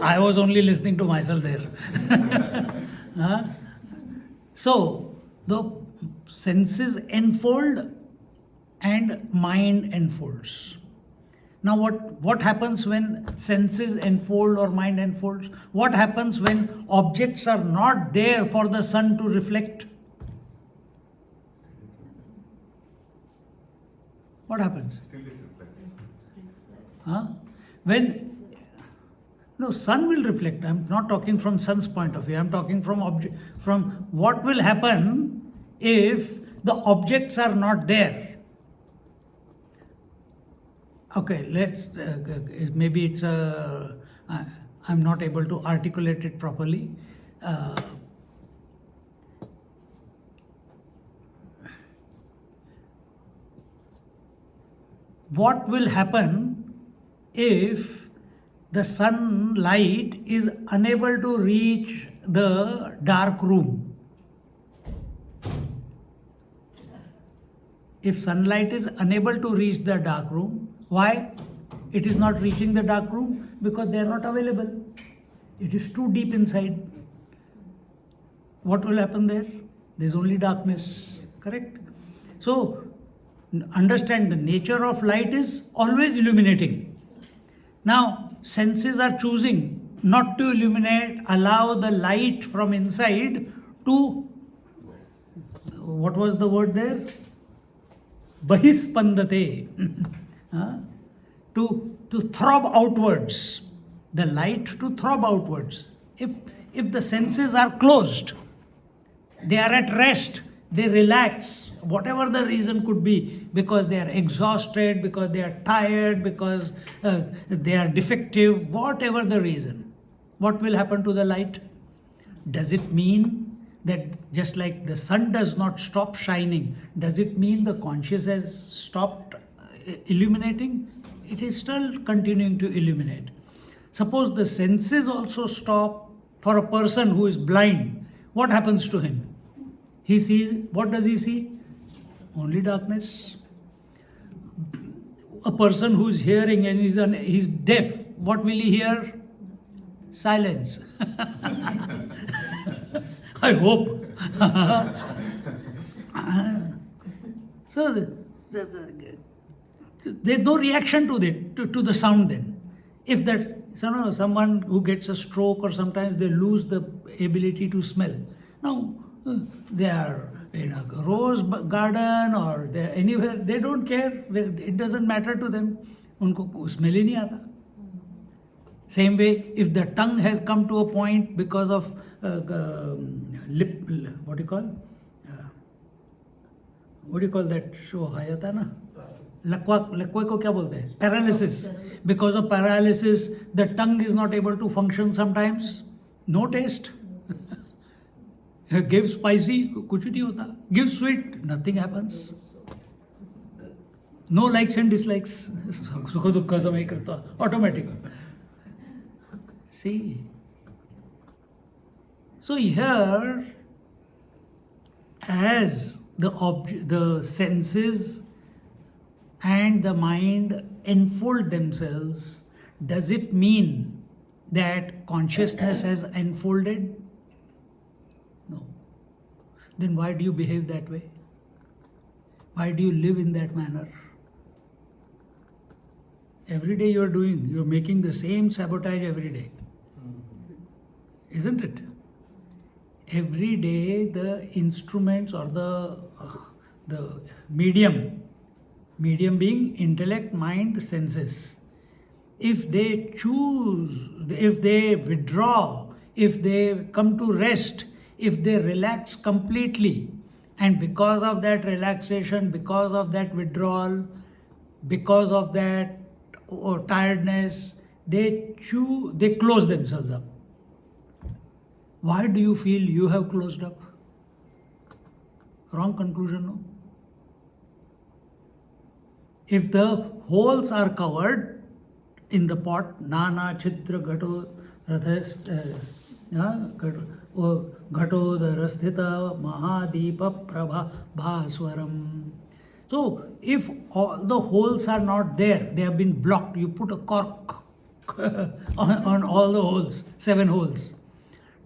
I was only listening to myself there. Huh? So, the senses enfold and mind enfolds. Now, what happens when senses enfold or mind enfolds? What happens when objects are not there for the sun to reflect? What happens? Huh? When no sun will reflect. I'm not talking from sun's point of view. I'm talking from what will happen if the objects are not there. Okay, let's maybe it's I'm not able to articulate it properly. What will happen if the sunlight is unable to reach the dark room? If sunlight is unable to reach the dark room, why? It is not reaching the dark room because they are not available. It is too deep inside. What will happen there? There is only darkness. Correct? So, understand the nature of light is always illuminating. Now, senses are choosing not to illuminate, allow the light from inside to, what was the word there? Bahispandate. To throb outwards, the light to throb outwards. If the senses are closed, they are at rest, they relax, whatever the reason could be, because they are exhausted, because they are tired, because they are defective, whatever the reason, what will happen to the light? Does it mean that just like the sun does not stop shining, does it mean the conscious has stopped illuminating? It is still continuing to illuminate. Suppose the senses also stop for a person who is blind. What happens to him? He sees, what does he see? Only darkness. A person who is hearing and he's deaf, what will he hear? Silence. I hope. So there's no reaction to the sound then. If that someone who gets a stroke or sometimes they lose the ability to smell. Now they are in a rose garden or they're anywhere, they don't care. It doesn't matter to them. उनको smell ही नहीं आता. Same way, if the tongue has come to a point because of lip, what do you call that show आया था ना? लकवा को क्या बोलते हैं? Paralysis. Because of paralysis, the tongue is not able to function sometimes. No taste. Give spicy, कुछ नहीं होता. Give sweet, nothing happens. No likes and dislikes. सुख दुख समय करता. Automatic. See. So here, as the senses and the mind enfold themselves, does it mean that consciousness has enfolded? No. Then why do you behave that way? Why do you live in that manner? Every day you're making the same sabotage every day. Isn't it? Every day the instruments or the medium being intellect, mind, senses, if they choose, if they withdraw, if they come to rest, if they relax completely, and because of that relaxation, because of that withdrawal, because of that tiredness, they close themselves up. Why do you feel you have closed up? Wrong conclusion, no? If the holes are covered in the pot, nana chitra ghato ghato darasthita mahadeepa prabha bhaswaram. So, if all the holes are not there, they have been blocked, you put a cork on all the holes, 7 holes.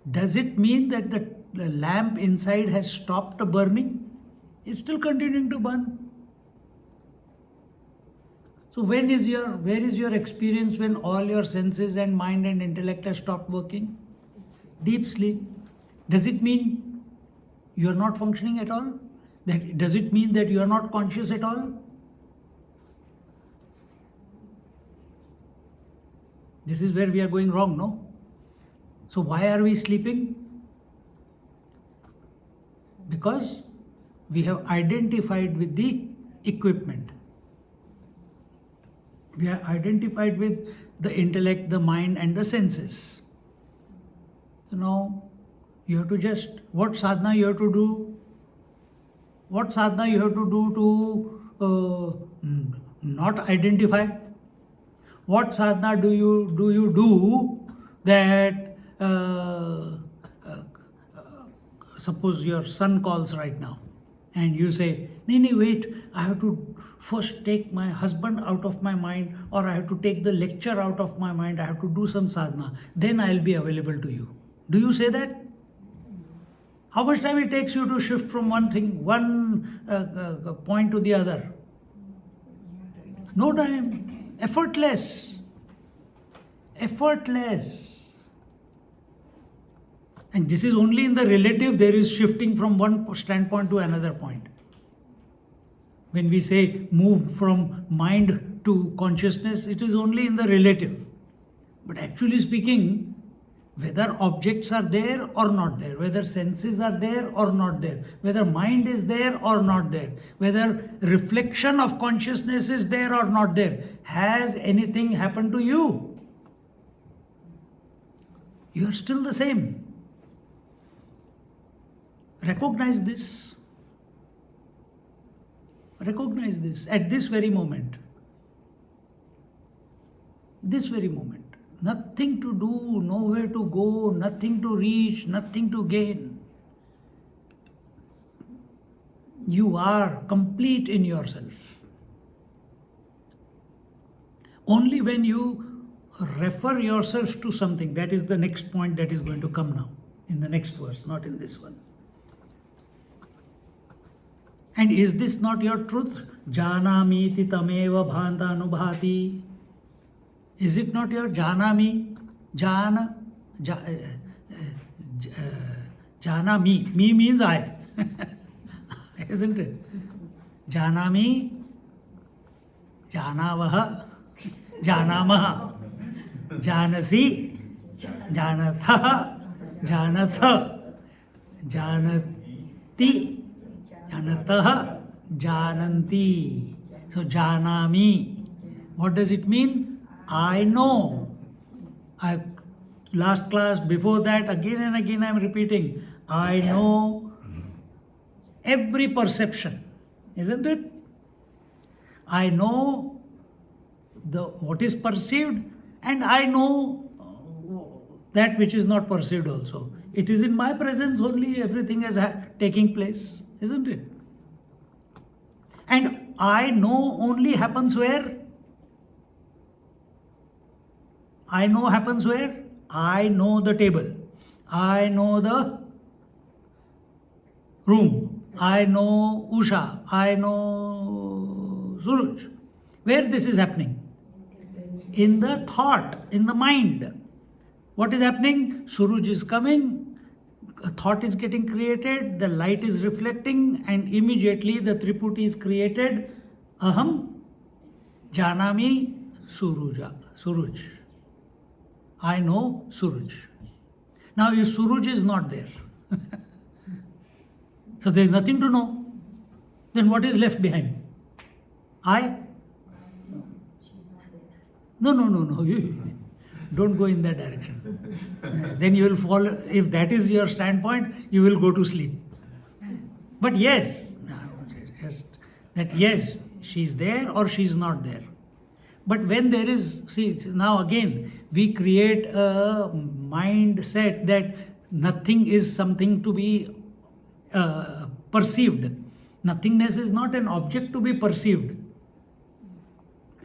Does it mean that the lamp inside has stopped burning? It's still continuing to burn. So where is your experience when all your senses and mind and intellect have stopped working? Deep sleep. Does it mean you are not functioning at all? Does it mean that you are not conscious at all? This is where we are going wrong, no? So why are we sleeping? Because we have identified with the equipment. We are identified with the intellect, the mind and the senses. So now you have to just, what sadhana you have to do? What sadhana you have to do to not identify? What sadhana do you do that suppose your son calls right now and you say, nee, wait, I have to first take my husband out of my mind, or I have to take the lecture out of my mind, I have to do some sadhana, then I'll be available to you. Do you say that? How much time it takes you to shift from one point to the other? No time. Effortless. And this is only in the relative, there is shifting from one standpoint to another point. When we say move from mind to consciousness, it is only in the relative. But actually speaking, whether objects are there or not there, whether senses are there or not there, whether mind is there or not there, whether reflection of consciousness is there or not there, has anything happened to you? You are still the same. Recognize this. Recognize this at this very moment. This very moment. Nothing to do, nowhere to go, nothing to reach, nothing to gain. You are complete in yourself. Only when you refer yourself to something, that is the next point that is going to come now, in the next verse, not in this one. And is this not your truth? Janamiti tameva bhanta anubhati. Is it not your janami? Janami. Me means I. Isn't it? Janami, janavaha, janamaha, janasi, janatha, janatha, janati, janatah, jananti. So janami. What does it mean? I know. Last class, before that, again and again I am repeating. I know every perception. Isn't it? I know what is perceived, and I know that which is not perceived also. It is in my presence only everything is taking place. Isn't it? And I know only happens where? I know happens where? I know the table. I know the room. I know Usha. I know Suruj. Where this is happening? In the thought, in the mind. What is happening? Suruj is coming, a thought is getting created, the light is reflecting, and immediately the Triputi is created. Aham janami Suruj. I know Suruj. Now if Suruj is not there, so there is nothing to know, then what is left behind? I? No. Don't go in that direction. Then you will fall. If that is your standpoint, you will go to sleep. But yes, yes, she is there or she is not there. But when there is, see, now again, we create a mindset that nothing is something to be perceived. Nothingness is not an object to be perceived.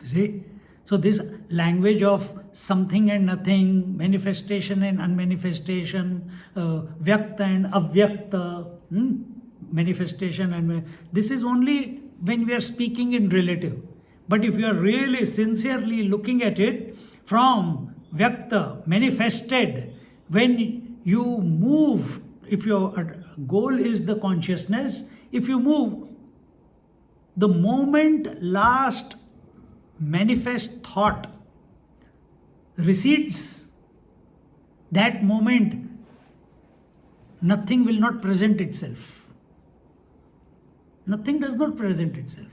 You see? So this language of something and nothing, manifestation and unmanifestation, vyakta and avyakta, manifestation and this is only when we are speaking in relative. But if you are really sincerely looking at it from vyakta, manifested, when you move, if your goal is the consciousness, if you move, the moment last manifest thought recedes, that moment nothing will not present itself. Nothing does not present itself.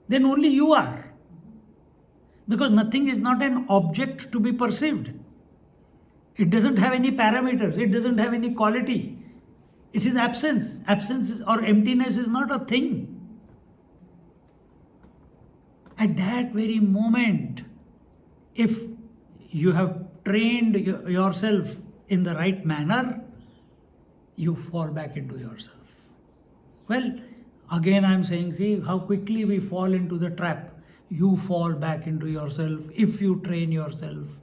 Then only you are. Because nothing is not an object to be perceived. It doesn't have any parameters. It doesn't have any quality. It is absence. Absence or emptiness is not a thing. At that very moment, if you have trained yourself in the right manner, you fall back into yourself. Well, again I am saying, see how quickly we fall into the trap. You fall back into yourself if you train yourself.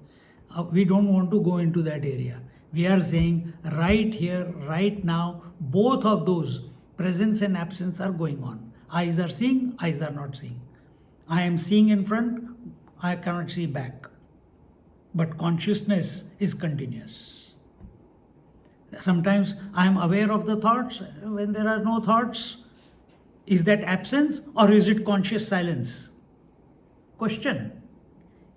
We don't want to go into that area. We are saying right here, right now, both of those, presence and absence, are going on. Eyes are seeing, eyes are not seeing. I am seeing in front, I cannot see back. But consciousness is continuous. Sometimes I am aware of the thoughts when there are no thoughts. Is that absence or is it conscious silence? Question.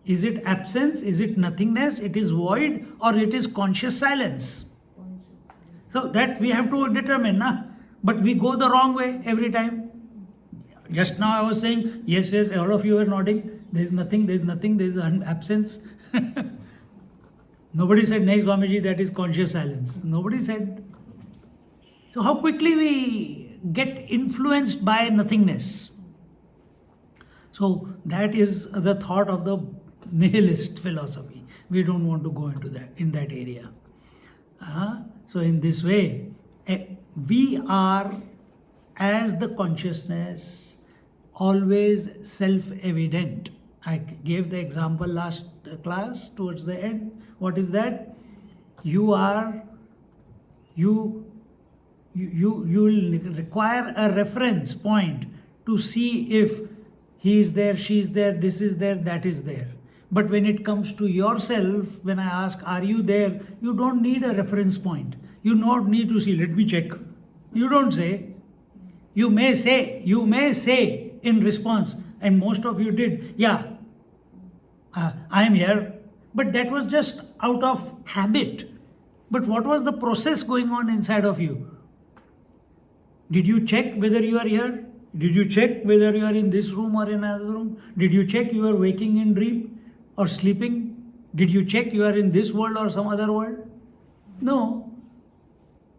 Is it absence? Is it nothingness? It is void or it is conscious silence? So that we have to determine, na? But we go the wrong way every time. Just now I was saying, yes, all of you are nodding. There is nothing, there is absence. Nobody said, "Nahi Swamiji, that is conscious silence." Nobody said. So how quickly we get influenced by nothingness. So that is the thought of the nihilist philosophy. We don't want to go into that, in that area. So in this way, we are, as the consciousness, always self-evident. I gave the example last class towards the end. What is that? You will require a reference point to see if he is there, she is there, this is there, that is there. But when it comes to yourself, when I ask, are you there? You don't need a reference point. You don't need to see, let me check. You don't say. You may say in response, and most of you did, yeah, I am here. But that was just out of habit. But what was the process going on inside of you? Did you check whether you are here? Did you check whether you are in this room or in another room? Did you check you are waking in dream or sleeping? Did you check you are in this world or some other world? No.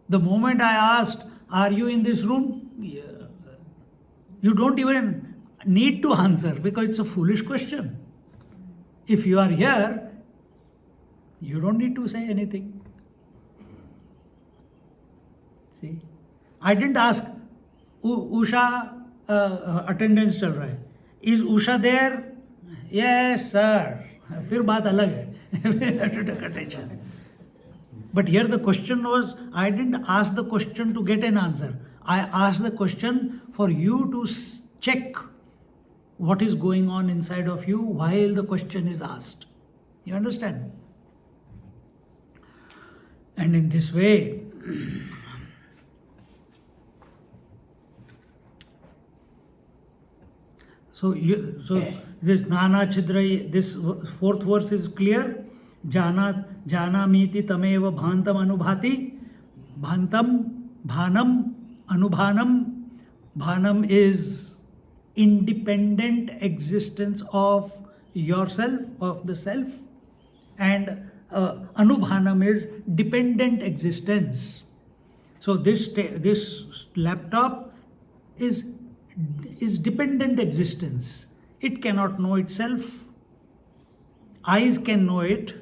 The moment I asked, are you in this room? Yeah. You don't even need to answer because it's a foolish question. If you are here, you don't need to say anything. See, I didn't ask, Usha attendance चल रहा है. Is Usha there? Yes, sir. फिर बात अलग है. Attention. But here the question was, I didn't ask the question to get an answer. I asked the question for you to check what is going on inside of you while the question is asked. You understand? And in this way, so this Nana Chidra, this fourth verse is clear. Jana miti tameva bhantam anubhati. Bhantam, bhanam, anubhanam. Bhanam is independent existence of yourself, of the self. And anubhanam is dependent existence. So this laptop is dependent existence. It cannot know itself. Eyes can know it.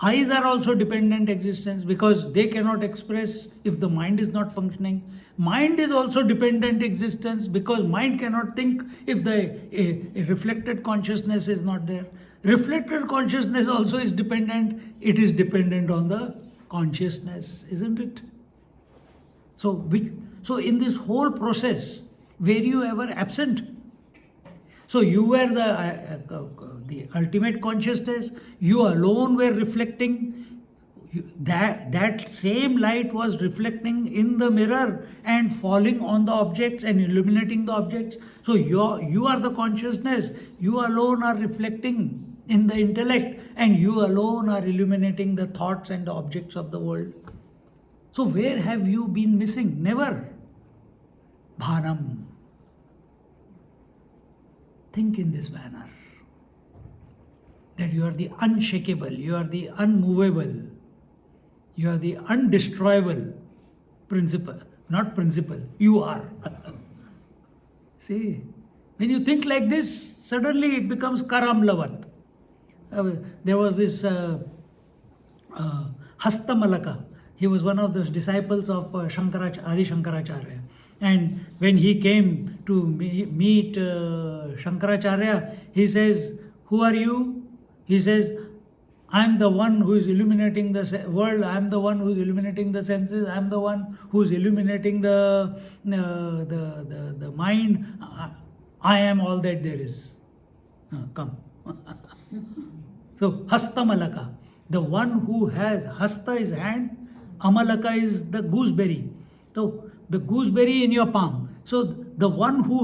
Eyes are also dependent existence because they cannot express if the mind is not functioning. Mind is also dependent existence because mind cannot think if the a reflected consciousness is not there. Reflected consciousness also is dependent. It is dependent on the consciousness, isn't it? So in this whole process, were you ever absent? So you were the ultimate consciousness. You alone were reflecting. That same light was reflecting in the mirror and falling on the objects and illuminating the objects. So you are the consciousness. You alone are reflecting in the intellect, and you alone are illuminating the thoughts and the objects of the world. So where have you been missing? Never. Bhanam. Think in this manner. That you are the unshakable, you are the unmovable, you are the undestroyable principle. Not principle, you are. See, when you think like this, suddenly it becomes karamlavat. There was this Hastamalaka. He was one of the disciples of Adi Shankaracharya. And when he came to meet Shankaracharya, he says, "Who are you?" He says, "I am the one who is illuminating the world. I am the one who is illuminating the senses. I am the one who is illuminating the mind. I am all that there is." Come. So Hastamalaka, the one who has Hasta is hand, Amalaka is the gooseberry. So the gooseberry in your palm. So the one who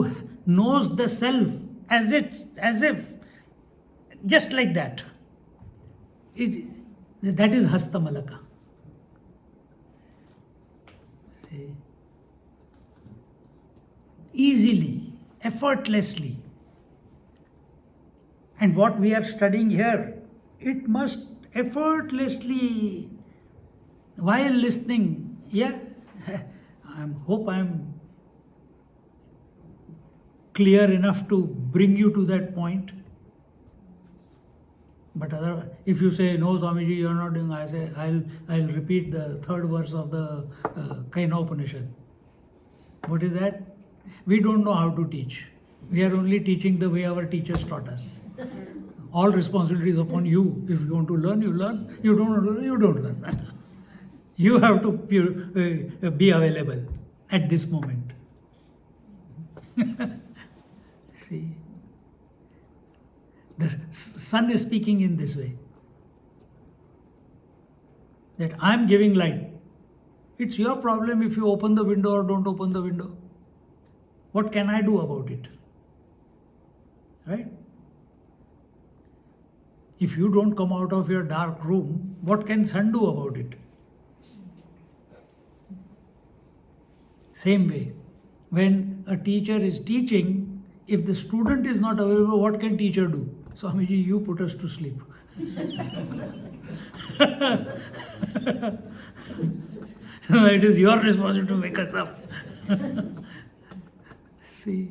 knows the self as if just like that. That is Hastamalaka. See? Easily, effortlessly. And what we are studying here, it must effortlessly, while listening, I hope I am clear enough to bring you to that point. But if you say, "No, Swamiji, you are not doing," I say, I'll repeat the third verse of the Kaina Upanishad. What is that? We don't know how to teach. We are only teaching the way our teachers taught us. All responsibility is upon you. If you want to learn, you learn. You don't want to learn, you don't learn. You have to be available at this moment. See, the sun is speaking in this way, that I am giving light. It's your problem if you open the window or don't open the window. What can I do about it? Right? If you don't come out of your dark room, what can sun do about it? Same way, when a teacher is teaching, if the student is not available, what can teacher do? Swamiji, you put us to sleep. It is your responsibility to wake us up. See.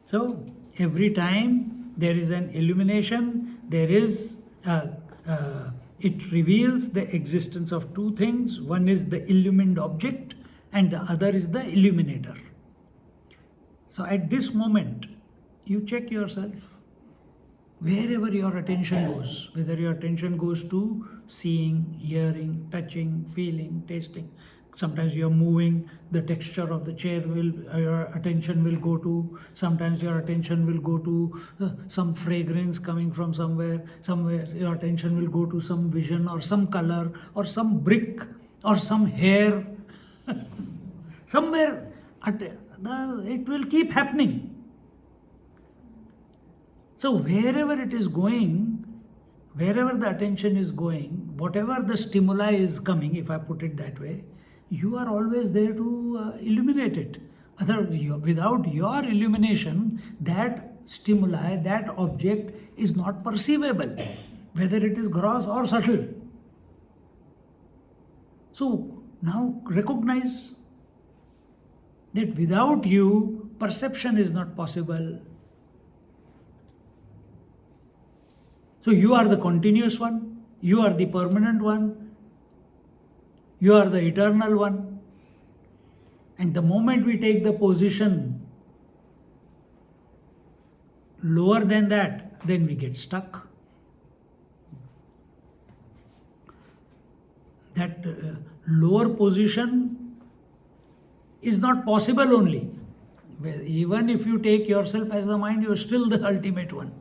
So every time there is an illumination, there is it reveals the existence of two things. One is the illumined object and the other is the illuminator. So at this moment, you check yourself. Wherever your attention goes, whether your attention goes to seeing, hearing, touching, feeling, tasting, sometimes you are moving, the texture of the chair your attention will go to, sometimes your attention will go to some fragrance coming from somewhere your attention will go to some vision or some color or some brick or some hair. Somewhere it will keep happening. So wherever it is going, wherever the attention is going, whatever the stimuli is coming, if I put it that way, you are always there to illuminate it. Without your illumination, that stimuli, that object is not perceivable, whether it is gross or subtle. So Now recognize that without you, perception is not possible. So you are the continuous one, you are the permanent one, you are the eternal one. And the moment we take the position lower than that, then we get stuck. That lower position is not possible only. Even if you take yourself as the mind, you are still the ultimate one.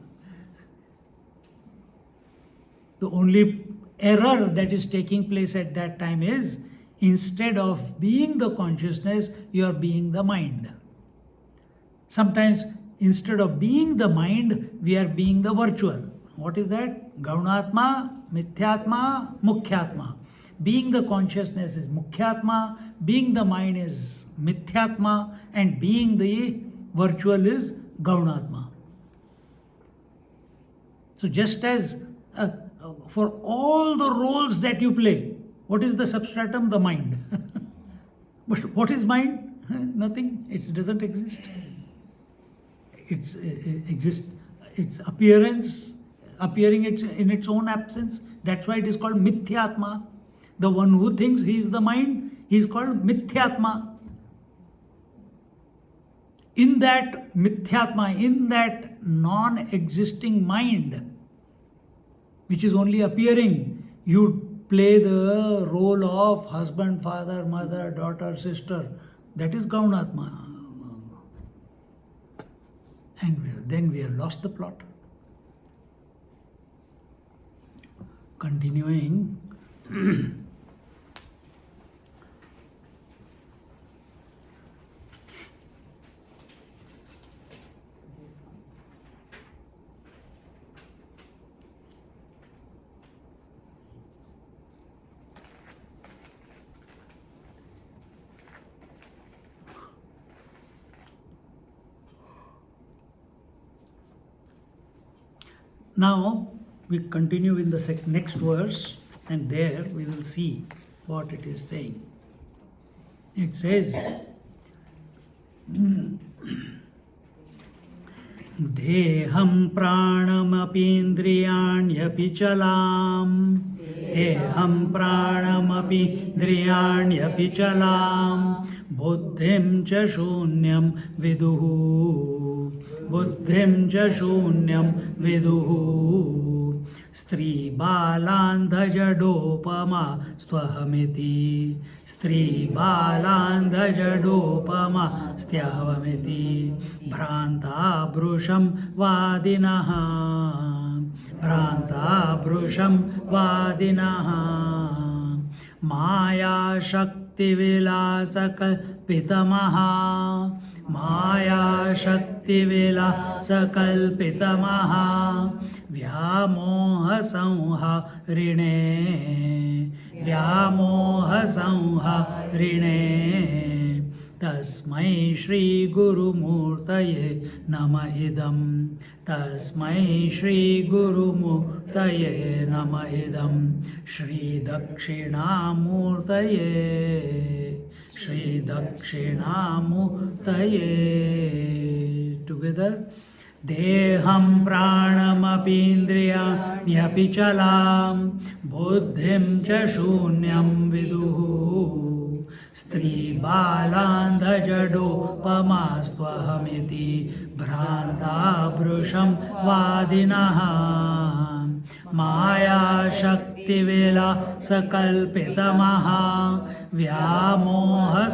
The only error that is taking place at that time is, instead of being the consciousness, you are being the mind. Sometimes instead of being the mind, we are being the virtual. What is that? Gaunatma, Mithyatma, Mukhyatma. Being the consciousness is Mukhyatma, being the mind is Mithyatma, and being the virtual is Gaunatma. So just as for all the roles that you play, what is the substratum? The mind. But what is mind? Nothing. It doesn't exist. It exists. Its appearance, appearing in its own absence. That's why it is called Mithyatma. The one who thinks he is the mind, he is called Mithyatma. In that Mithyatma, in that non-existing mind, which is only appearing, you play the role of husband, father, mother, daughter, sister. That is Gaunatma. And then we have lost the plot. Continuing. Now we continue in the next verse, and there we will see what it is saying. It says, Deham pranamapindriyanyapi chalam, Deham pranamapindriyanyapi chalam, Buddhim cha shunyam viduhu, Buddhim cha shunyam viduhu, Stri balandhajadopama stvahamiti, Stri balandhajadopama stvahamiti, Bhranta brusham vadinaha, Bhranta brusham vadinaha, Maya shakti vilasakalpitamaha, Maya shakti vilasakalpitamaha, Vyamoha samharine, Vyamoha samharine, Tasmai Shri Guru Murtaye Nama Idam, Tasmai Shri Guru Murtaye Nama Idam, Shri Dakshinamurtaye, Shri Dakshinamurtaye. Together. Deham pranamapindriyanyapi chalam, Buddhim cha shunyam viduhu, Stri balandhajadopamastvahamiti, Bhranta brusham vadinaha, Maya shakti vilasakalpitamaha, Vyamoha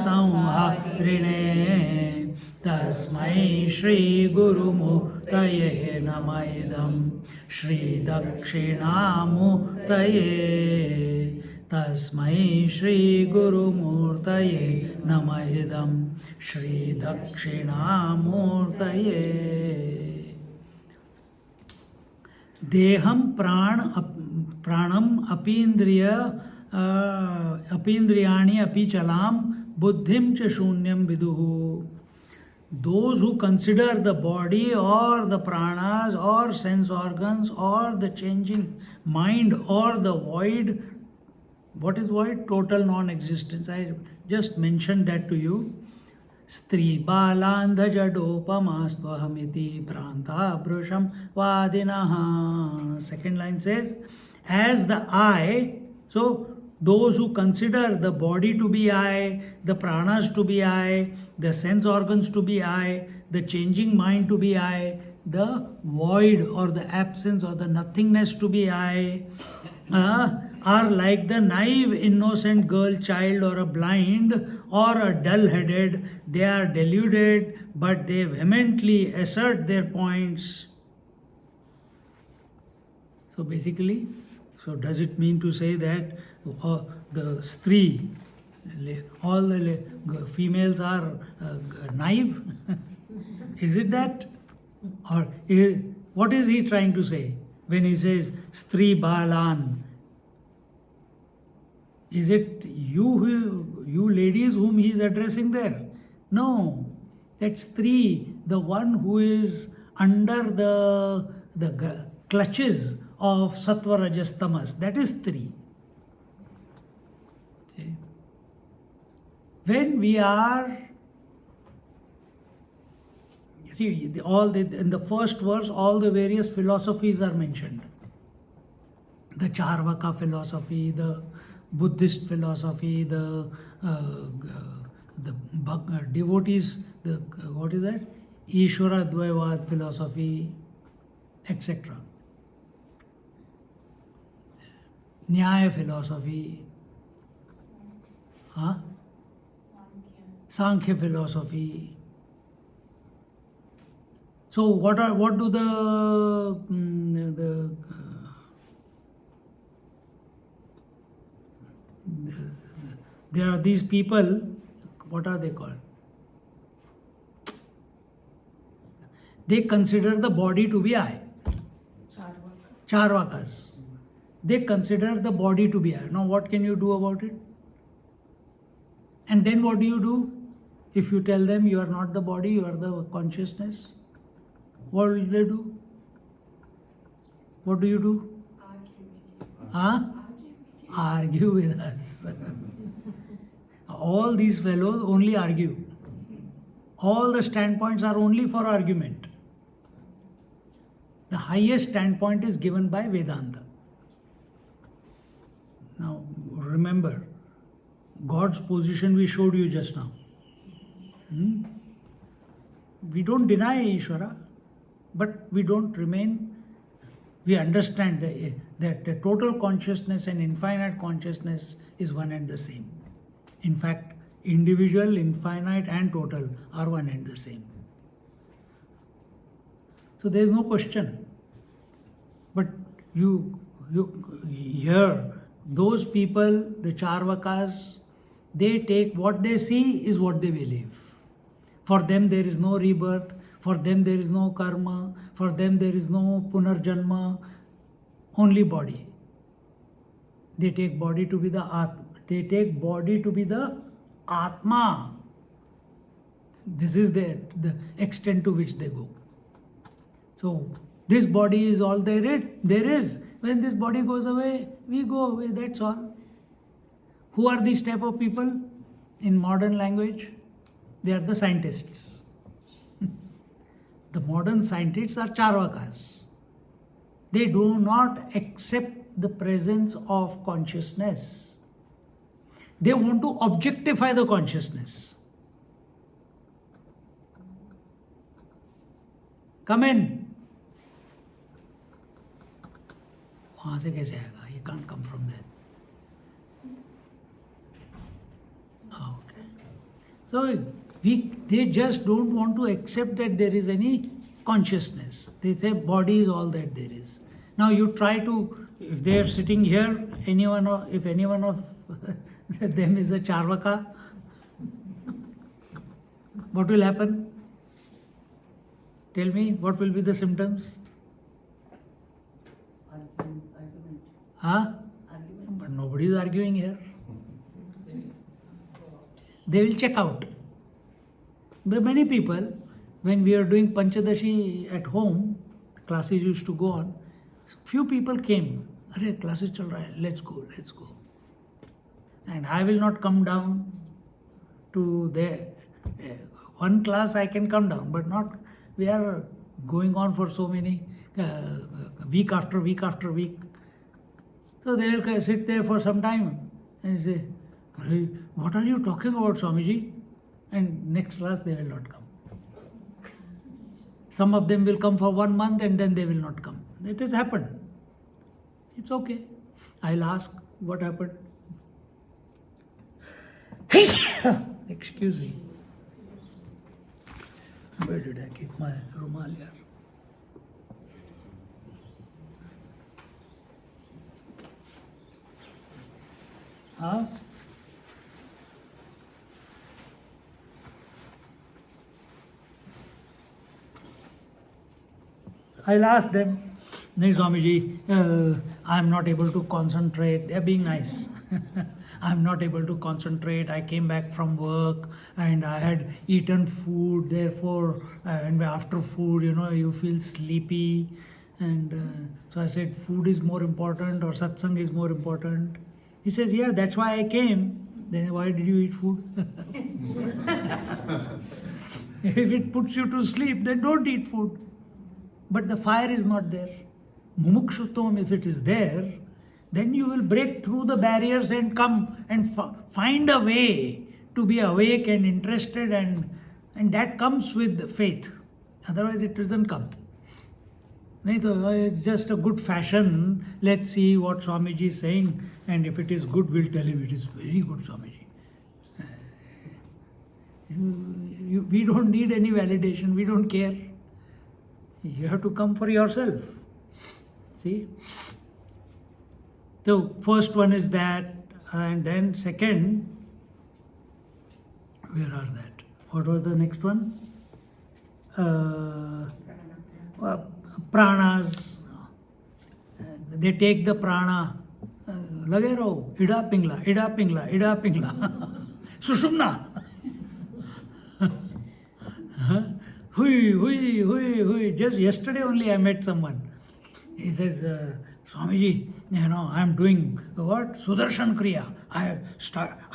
samharine, Tasmai Shri Guru Murtaye Nama Idam, Shri Dakshinamurtaye, Tasmai Shri Guru Murtaye Nama Idam, Shri Dakshinamurtaye. Deham pranam apindriyani api chalam, Buddhim cha shunyam viduhu. Those who consider the body or the pranas or sense organs or the changing mind or the void What is void? Total non-existence. I just mentioned that to you. Stri balandha jadopamastohamiti pranta brusham vadinaha. Second line says, as the I, so those who consider the body to be I, the pranas to be I, the sense organs to be I, the changing mind to be I, the void or the absence or the nothingness to be I, are like the naive innocent girl child or a blind or a dull-headed. They are deluded, but they vehemently assert their points. So basically, so does it mean to say that the stree, all the females are naive? Is it that? Or what is he trying to say when he says stree balan? Is it you ladies whom he is addressing there? No, that's stree, the one who is under the clutches of sattva rajas tamas. That is stree. See? When we are, see, in the first verse, all the various philosophies are mentioned. The Charvaka philosophy, the Buddhist philosophy, the devotees, what is that? Ishvara Dvayavad philosophy, etc. Nyaya philosophy, Sankhya philosophy. So what do there are these people, what are they called? They consider the body to be I. Charvakas. They consider the body to be I. Now what can you do about it? And then what do you do? If you tell them you are not the body, you are the consciousness, what will they do? What do you do? Argue with us. All these fellows only argue. All the standpoints are only for argument. The highest standpoint is given by Vedanta. Now remember, God's position we showed you just now. We don't deny Ishvara, but we don't remain, we understand that the total consciousness and infinite consciousness is one and the same. In fact, individual, infinite and total are one and the same. So there is no question. But you hear those people, the Charvakas, they take what they see is what they believe. For them there is no rebirth, for them there is no karma, for them there is no punarjanma, only body. They take body to be the Atma. They take body to be the Atma. This is the extent to which they go. So this body is all there is. When this body goes away, we go away, that's all. Who are these type of people in modern language? They are the scientists. The modern scientists are Charvakas. They do not accept the presence of consciousness. They want to objectify the consciousness. Come in. वहाँ से कैसे आएगा? He can't come from there. Okay. So they just don't want to accept that there is any consciousness. They say body is all that there is. Now you try to, if they are sitting here, if anyone of them is a Charvaka, what will happen? Tell me, what will be the symptoms? But nobody is arguing here. They will check out. There are many people, when we are doing Panchadashi at home, classes used to go on, few people came. Arey, classes chal raha hai, let's go. And I will not come down to there. One class I can come down, but not, we are going on for so many, week after week after week. So they will sit there for some time and say, what are you talking about, Swamiji? And next class they will not come. Some of them will come for 1 month and then they will not come. That has happened. It's okay. I'll ask what happened. Excuse me. Where did I keep my rumal here? Huh? I'll ask them, "Nahi Swamiji, I'm not able to concentrate." They're being nice. I'm not able to concentrate. I came back from work and I had eaten food, therefore, and after food, you feel sleepy. And so I said, food is more important or satsang is more important. He says, yeah, that's why I came. Then why did you eat food? If it puts you to sleep, then don't eat food. But the fire is not there. Mumukshutvam, if it is there, then you will break through the barriers and come and find a way to be awake and interested, and that comes with faith. Otherwise it doesn't come. It's just a good fashion. Let's see what Swamiji is saying, and if it is good, we'll tell him it is very good, Swamiji. We don't need any validation. We don't care. You have to come for yourself. See? So first one is that, and then second, where are that? What was the next one? Pranas. They take the prana. Lage raho, ida pingla, ida pingla, ida pingla. Sushumna. Hui, hui, hui, hui. Just yesterday only I met someone. He said, Swamiji, I am doing what? Sudarshan Kriya. I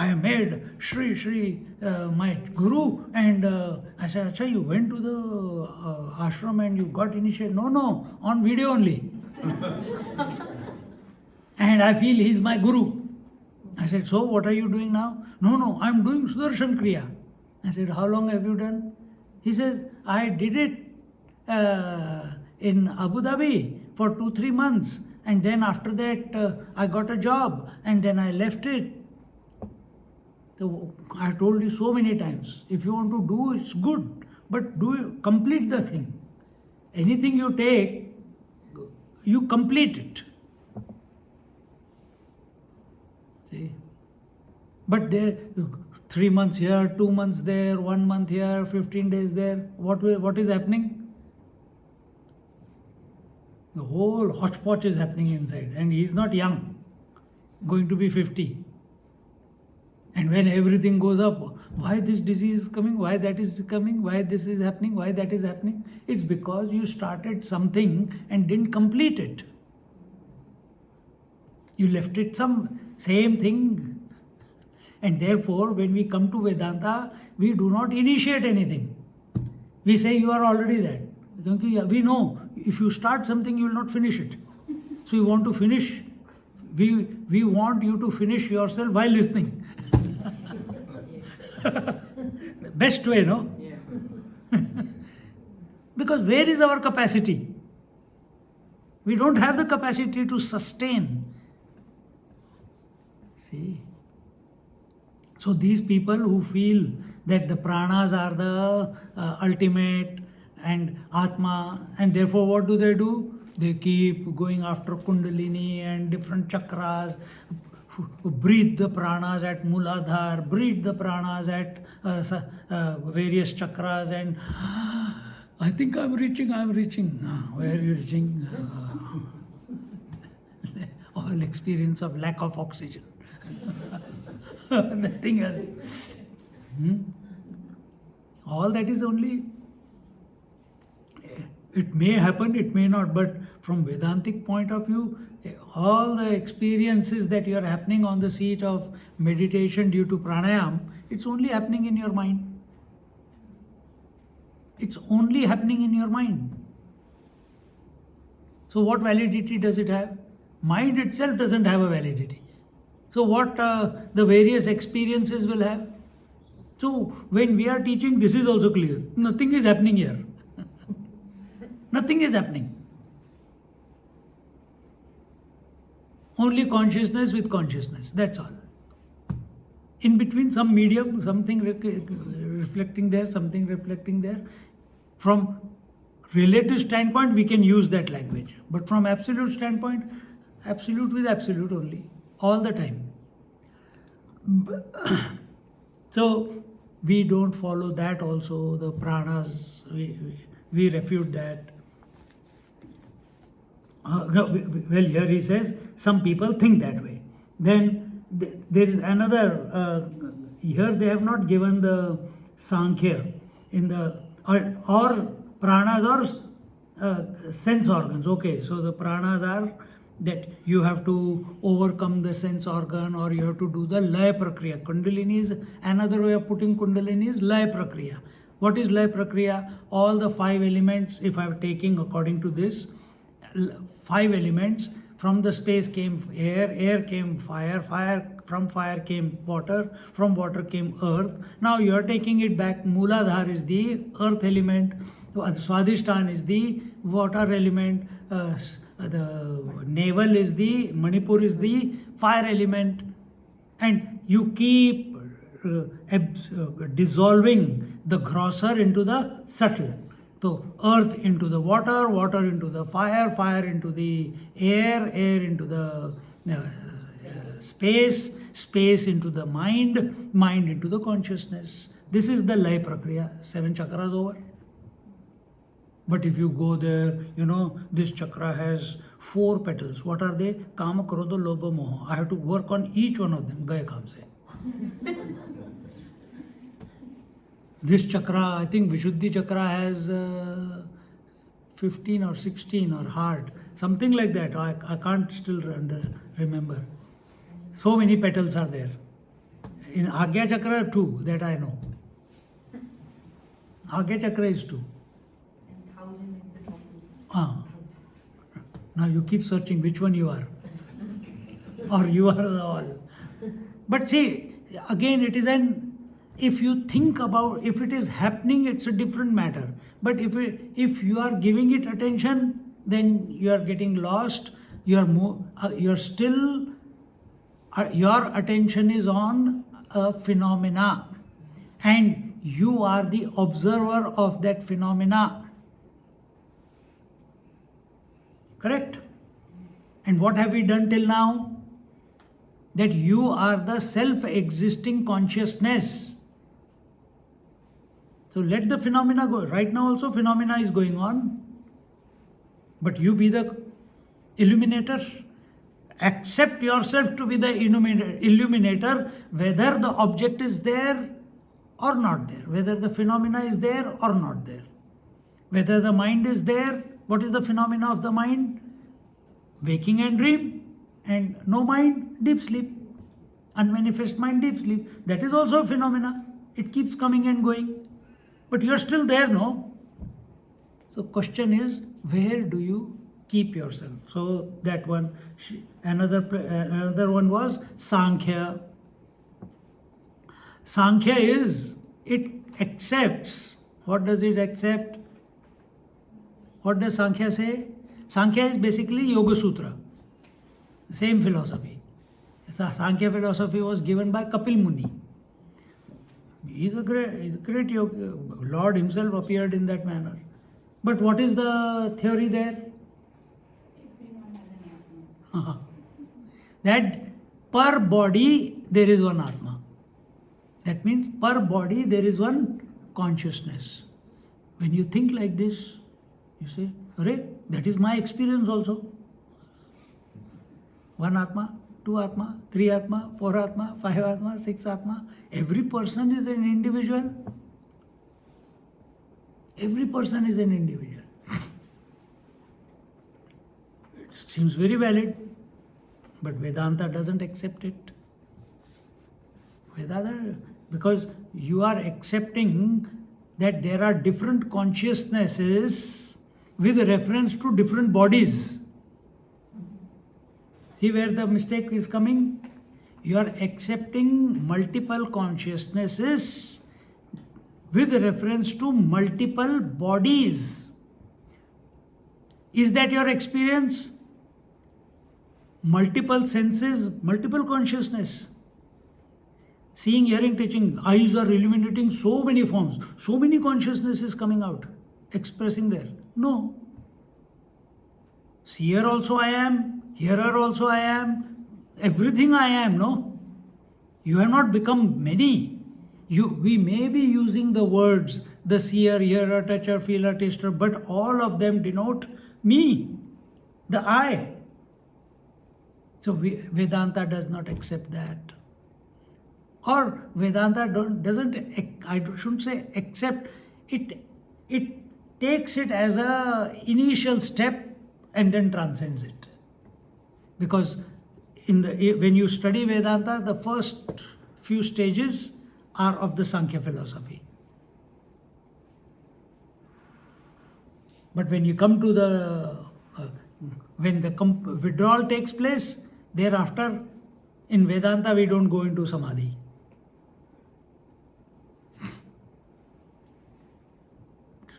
have made Shri, my Guru, and I said, Acha, you went to the ashram and you got initiated? No, on video only. And I feel he's my Guru. I said, so what are you doing now? No, I am doing Sudarshan Kriya. I said, how long have you done? He said, I did it in Abu Dhabi for 2-3 months. And then after that, I got a job and then I left it. So I told you so many times, if you want to do, it's good, but complete the thing. Anything you take, you complete it. See? But 3 months here, 2 months there, 1 month here, 15 days there, what is happening? The whole hodgepodge is happening inside, and he is not young, going to be 50. And when everything goes up, why this disease is coming, why that is coming, why this is happening, why that is happening? It's because you started something and didn't complete it. You left it same thing. And therefore, when we come to Vedanta, we do not initiate anything. We say you are already there. We know if you start something, you will not finish it. So you want to finish. We want you to finish yourself while listening. Best way, no? Yeah. Because where is our capacity? We don't have the capacity to sustain. See? So these people who feel that the pranas are the ultimate and Atma, and therefore what do? They keep going after Kundalini and different chakras, breathe the pranas at Muladhar, breathe the pranas at various chakras, and I think I'm reaching. Where are you reaching? All experience of lack of oxygen. Nothing else. All that is only, it may happen, it may not, but from Vedantic point of view, All the experiences that you are happening on the seat of meditation due to pranayam, it's only happening in your mind. It's only happening in your mind. So what validity does it have? Mind itself doesn't have a validity. So what the various experiences will have? So when we are teaching, this is also clear. Nothing is happening here. Nothing is happening. Only consciousness with consciousness. That's all. In between, some medium, something reflecting there, something reflecting there. From relative standpoint, we can use that language. But from absolute standpoint, absolute with absolute only, all the time. So we don't follow that also. The pranas, we refute that. Well, here he says some people think that way. Then there is another. Here they have not given the Sankhya in the or pranas or sense organs. Okay, so the pranas are that you have to overcome the sense organ, or you have to do the laya prakriya. Kundalini is another way of putting Kundalini is laya prakriya. What is laya prakriya? All the 5 elements, if I am taking according to this, 5 elements. From the space came air, air came fire, from fire came water, from water came earth. Now you are taking it back. Mooladhar is the earth element, Swadhisthana is the water element, the navel is the, Manipur is the fire element, and you keep dissolving the grosser into the subtle. So earth into the water, water into the fire, fire into the air, air into the space, space into the mind, mind into the consciousness. This is the laya prakriya. 7 chakras over. But if you go there, this chakra has 4 petals. What are they? Kama, Krodha, Lobha, Moha. I have to work on each one of them. Gaya kaam se. This chakra, I think Vishuddhi chakra has 15 or 16 or heart, something like that. I can't still remember. So many petals are there. In Agya chakra, 2, that I know. Agya chakra is 2. Now you keep searching which one you are. Or you are the all. But see, again it is if you think about, if it is happening, it's a different matter. But if you are giving it attention, then you are getting lost. You're still, your attention is on a phenomena. And you are the observer of that phenomena. Correct? And what have we done till now? That you are the self-existing consciousness. So let the phenomena go. Right now also phenomena is going on. But you be the illuminator. Accept yourself to be the illuminator, whether the object is there or not there. Whether the phenomena is there or not there. Whether the mind is there. What is the phenomena of the mind? Waking and dream. And no mind, deep sleep. Unmanifest mind, deep sleep. That is also a phenomena. It keeps coming and going. But you are still there, no? So question is, where do you keep yourself? So that one, another one was Sankhya. Sankhya is, it accepts. What does it accept? What does Sankhya say? Sankhya is basically Yoga Sutra. Same philosophy. Sankhya philosophy was given by Kapil Muni. He is a great yoga. Lord himself appeared in that manner. But what is the theory there? That per body there is one Atma. That means per body there is one consciousness. When you think like this, you say, "Arey, that is my experience also." One Atma, 2 Atma, 3 Atma, 4 Atma, 5 Atma, 6 Atma. Every person is an individual. Every person is an individual. It seems very valid. But Vedanta doesn't accept it. Vedanta, because you are accepting that there are different consciousnesses with reference to different bodies. See where the mistake is coming? You are accepting multiple consciousnesses with reference to multiple bodies. Is that your experience? Multiple senses, multiple consciousness. Seeing, hearing, touching, eyes are illuminating so many forms, so many consciousnesses coming out, expressing there. No. Seer also I am, hearer also I am, everything I am, no. You have not become many. We may be using the words, the seer, hearer, toucher, feeler, taster, but all of them denote me, the I. So Vedanta does not accept that. Or Vedanta doesn't, I shouldn't say accept, it takes it as a initial step and then transcends it. Because when you study Vedanta, the first few stages are of the Sankhya philosophy. But when you come to when the withdrawal takes place, thereafter, in Vedanta we don't go into Samadhi.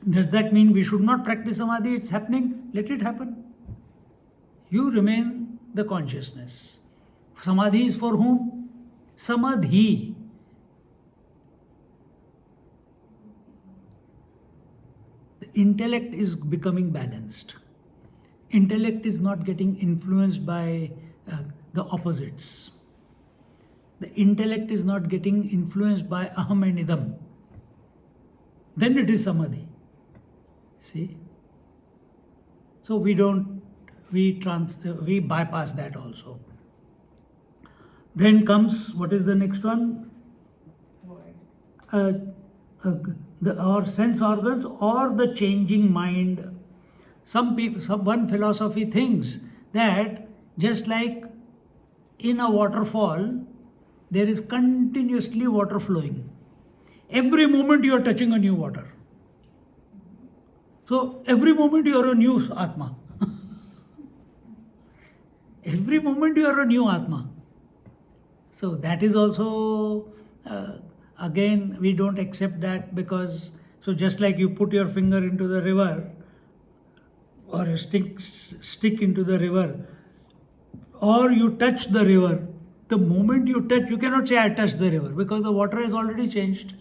Does that mean we should not practice Samadhi? It's happening, let it happen. You remain the consciousness. Samadhi is for whom? Samadhi. The intellect is becoming balanced. Intellect is not getting influenced by the opposites. The intellect is not getting influenced by aham and idam. Then it is samadhi. See? So we bypass that also. Then comes, what is the next one? Our sense organs or the changing mind. One philosophy thinks that just like in a waterfall, there is continuously water flowing. Every moment you are touching a new water. So every moment you are a new Atma. Every moment you are a new Atma. So that is also, again, we don't accept that because, so just like you put your finger into the river or a stick into the river, or you touch the river, the moment you touch, you cannot say I touched the river because the water has already changed.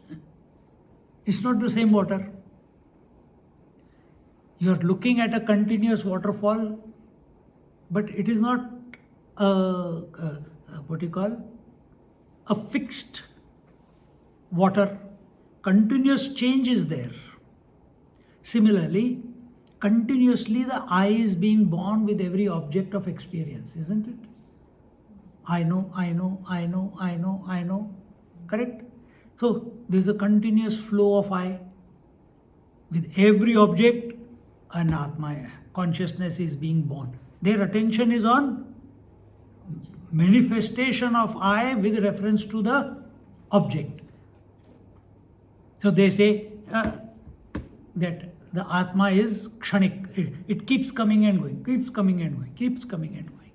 It's not the same water. You are looking at a continuous waterfall, but it is not a fixed water. Continuous change is there. Similarly, continuously the I is being born with every object of experience, isn't it? I know. Correct? So there is a continuous flow of I. With every object, an Atma, consciousness is being born. Their attention is on manifestation of I with reference to the object. So they say that the Atma is kshanik. It keeps coming and going, keeps coming and going, keeps coming and going.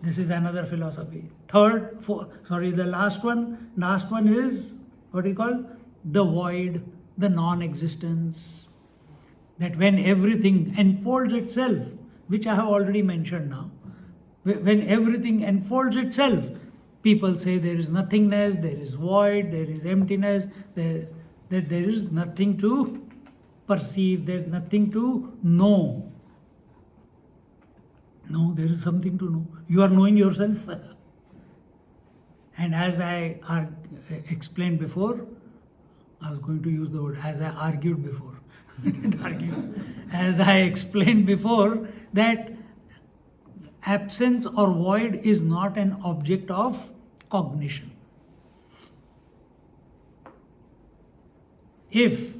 This is another philosophy. The last one is what we call the void, the non-existence. That when everything unfolds itself, which I have already mentioned now, when everything unfolds itself, people say there is nothingness, there is void, there is emptiness, that there is nothing to perceive, there is nothing to know. No, there is something to know. You are knowing yourself. And as I explained before, I was going to use the word as I argued before. As I explained before, that absence or void is not an object of cognition. If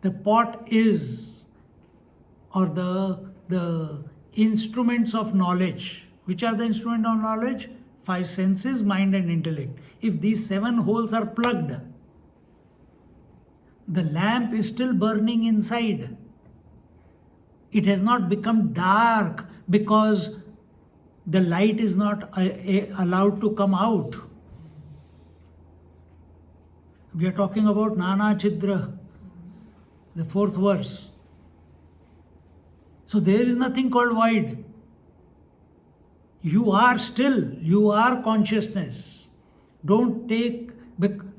the pot is, or the instruments of knowledge. Which are the instruments of knowledge? Five senses, mind and intellect. If these seven holes are plugged, the lamp is still burning inside. It has not become dark because the light is not allowed to come out. We are talking about Nana Chidra, the fourth verse. So there is nothing called void. You are still, you are consciousness. Don't take,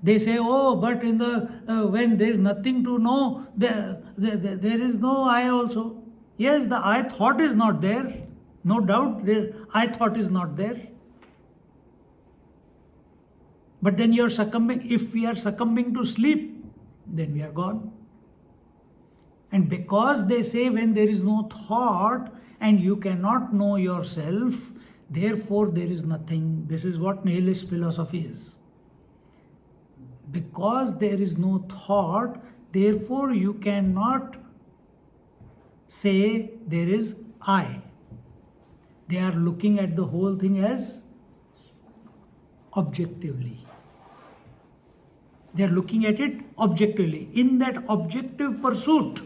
they say, oh, but in the when there is nothing to know, there is no I also. Yes, the I thought is not there. No doubt, there I thought is not there. But then you are succumbing, if we are succumbing to sleep, then we are gone. And because they say when there is no thought and you cannot know yourself, therefore there is nothing. This is what nihilist philosophy is. Because there is no thought, therefore you cannot say there is I. They are looking at the whole thing as objectively. They are looking at it objectively. In that objective pursuit,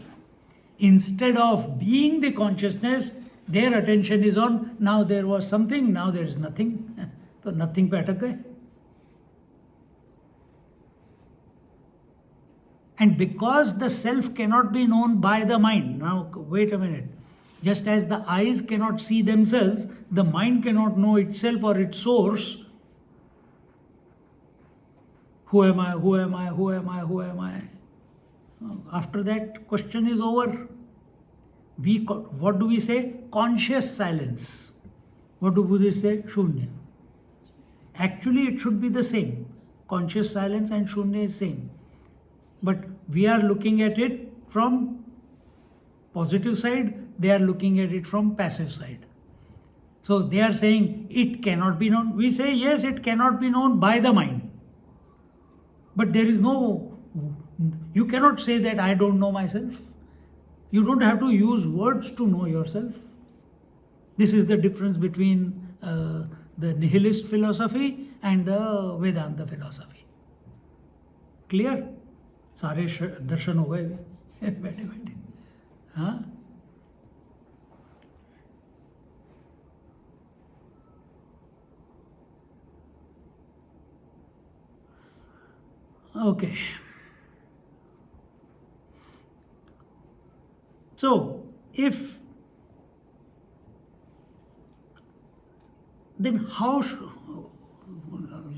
instead of being the consciousness, their attention is on now there was something, now there is nothing. So nothing pe atak gaye. And because the self cannot be known by the mind, now wait a minute, just as the eyes cannot see themselves, the mind cannot know itself or its source. Who am I? Who am I? Who am I? Who am I? After that question is over. What do we say? Conscious silence. What do Buddhists say? Shunya. Actually, it should be the same. Conscious silence and Shunya is same. But we are looking at it from positive side, they are looking at it from passive side. So they are saying it cannot be known. We say yes, it cannot be known by the mind. But there is no, you cannot say that I don't know myself. You don't have to use words to know yourself. This is the difference between the nihilist philosophy and the Vedanta philosophy. Clear? सारे दर्शन हो गए बैठे बैठे हाँ okay. So if then how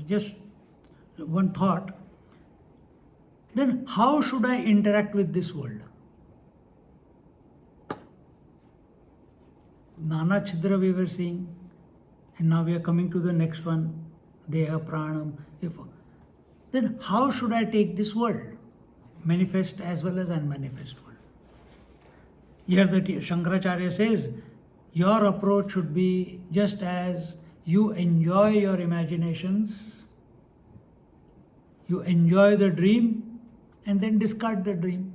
just one thought, then how should I interact with this world? Nana Chidra we were seeing, and now we are coming to the next one, Deha Pranam. Then how should I take this world? Manifest as well as unmanifest world. Here the Shankaracharya says, your approach should be just as you enjoy your imaginations, you enjoy the dream, and then discard the dream.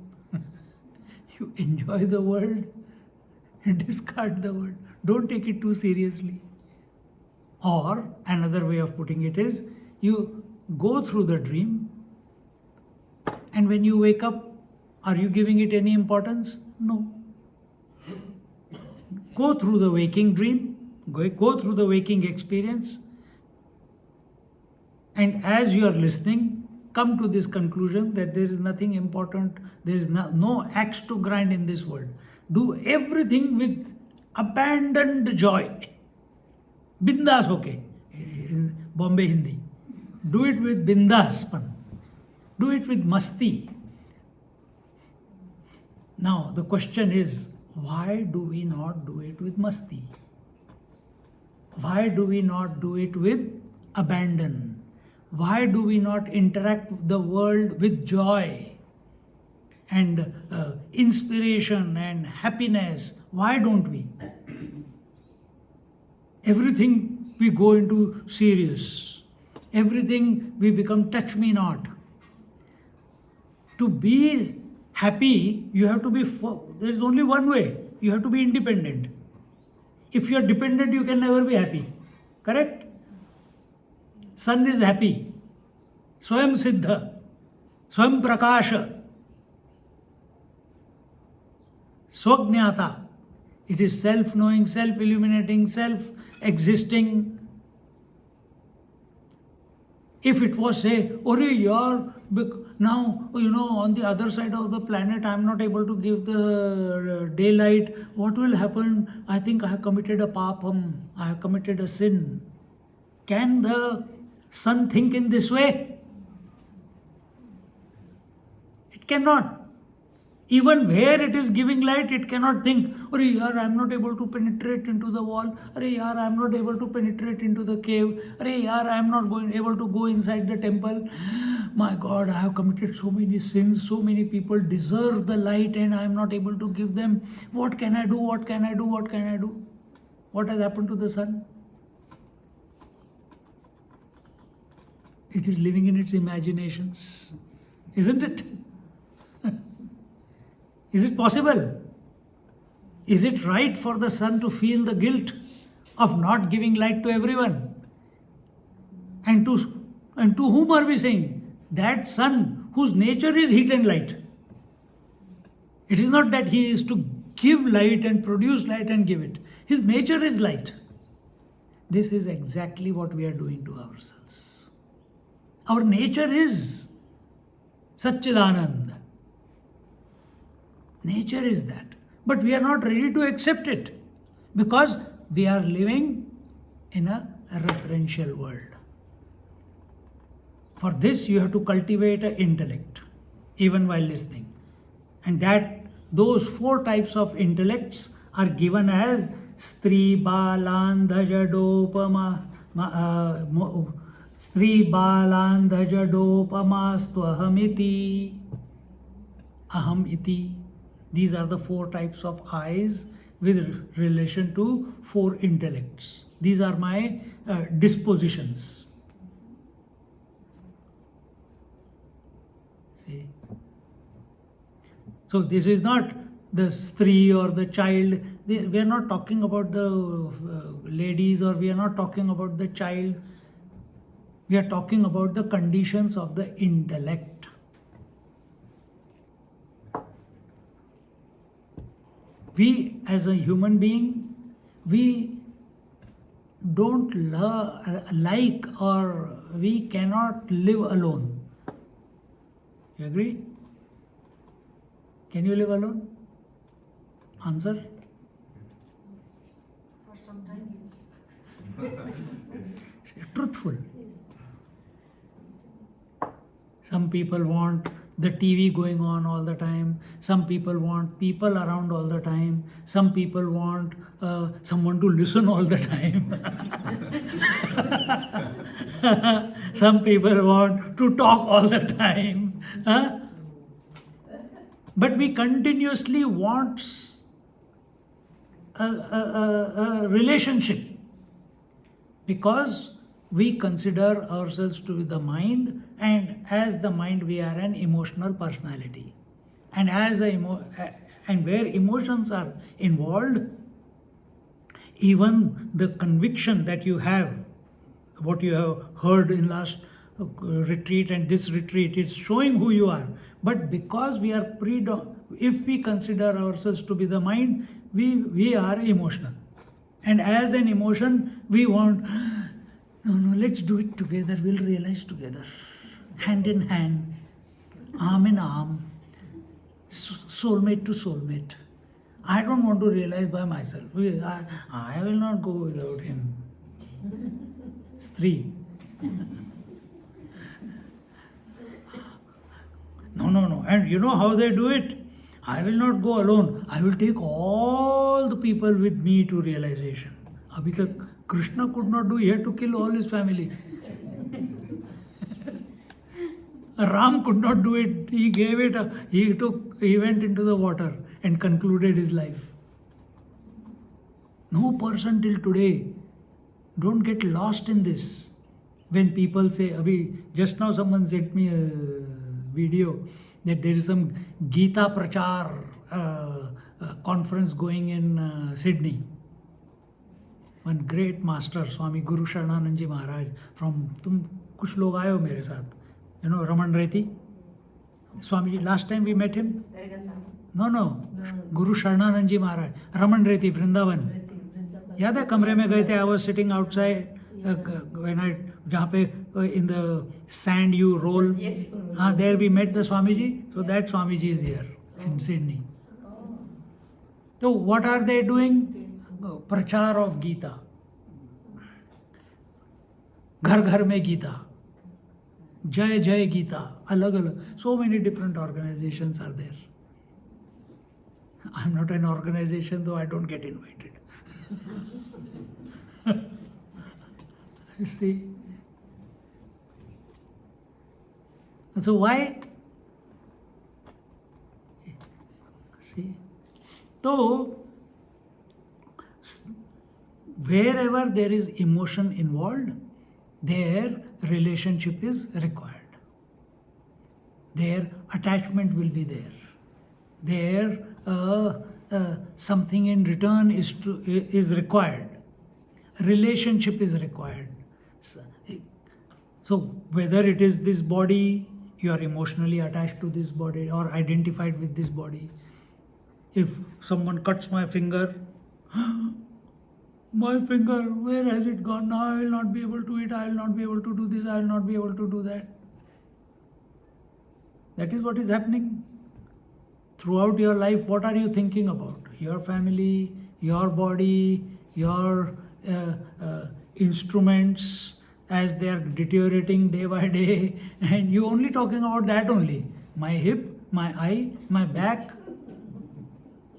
You enjoy the world and discard the world. Don't take it too seriously. Or another way of putting it is, you go through the dream, and when you wake up, are you giving it any importance? No. Go through the waking dream, go through the waking experience, and as you are listening, come to this conclusion that there is nothing important, there is no axe to grind in this world. Do everything with abandoned joy. Bindas okay, in Bombay Hindi. Do it with bindaspan. Do it with masti. Now the question is, why do we not do it with masti? Why do we not do it with abandon? Why do we not interact with the world with joy and inspiration and happiness? Why don't we? Everything we go into serious. Everything we become touch me not. To be happy, you have to be, there is only one way. You have to be independent. If you are dependent, you can never be happy. Correct? Sun is happy. Swayam Siddha. Swayam Prakasha. Swajnata. It is self-knowing, self-illuminating, self-existing. If it was say, now, on the other side of the planet, I am not able to give the daylight. What will happen? I think I have committed a papam. I have committed a sin. Can the sun think in this way? It cannot. Even where it is giving light, it cannot think, I am not able to penetrate into the wall. I am not able to penetrate into the cave. I am not able to go inside the temple. My God, I have committed so many sins. So many people deserve the light and I am not able to give them. What can I do? What can I do? What can I do? What has happened to the sun? It is living in its imaginations. Isn't it? Is it possible? Is it right for the sun to feel the guilt of not giving light to everyone? And to whom are we saying? That sun whose nature is heat and light. It is not that he is to give light and produce light and give it. His nature is light. This is exactly what we are doing to ourselves. Our nature is Satchidanand. Nature is that. But we are not ready to accept it because we are living in a referential world. For this, you have to cultivate an intellect, even while listening. And those 4 types of intellects are given as Stri Balandhajadopama Stri Balandhajadopama Stvahamiti Aham iti. These are the 4 types of eyes with relation to 4 intellects. These are my dispositions. See? So this is not the Stri or the child. We are not talking about the ladies or we are not talking about the child. We are talking about the conditions of the intellect. We as a human being, we don't like or we cannot live alone. You agree? Can you live alone? Answer? For some time, yes. Truthful. Some people want the TV going on all the time. Some people want people around all the time. Some people want someone to listen all the time. Some people want to talk all the time. But we continuously want a relationship because we consider ourselves to be the mind, and as the mind we are an emotional personality, and and where emotions are involved, even the conviction that you have, what you have heard in last retreat and this retreat, is showing who you are. But because we are if we consider ourselves to be the mind, we are emotional, and as an emotion we want, no, let's do it together, we'll realize together, hand in hand, arm in arm, soulmate to soulmate. I don't want to realize by myself. I will not go without him. It's 3. No. And you know how they do it? I will not go alone. I will take all the people with me to realization. Abhi tak Krishna could not do. He had to kill all his family. Ram could not do it. He gave it. He went into the water and concluded his life. No person till today. Don't get lost in this. When people say, Abhi, just now someone sent me a video that there is some Gita Prachar conference going in Sydney. one great master, Swami Guru Sharananand Ji Maharaj, from tum kuch log aaye ho mere sath. You know Raman Reti? Swami, last time we met him? No. Guru Sharananand Ji Maharaj, Raman Reti, Vrindavan. याद है कमरे में गए थे? I was sitting outside when I जहाँ पे in the sand you roll. Yes. There we met the Swamiji. So that Swamiji is here in Sydney. So what are they doing? Prachar of Gita. घर घर में गीता, जय जय गीता, अलग अलग. So many different organizations are there. I'm not an organization, though I don't get invited. You see? So why? See? So, wherever there is emotion involved, their relationship is required. Their attachment will be there. Their something in return is required. Relationship is required. So whether it is this body, you are emotionally attached to this body or identified with this body. If someone cuts my finger, my finger, where has it gone? Now I will not be able to eat, I will not be able to do this, I will not be able to do that. That is what is happening. Throughout your life, what are you thinking about? Your family, your body, your instruments as they are deteriorating day by day, and you only talking about that only. My hip, my eye, my back,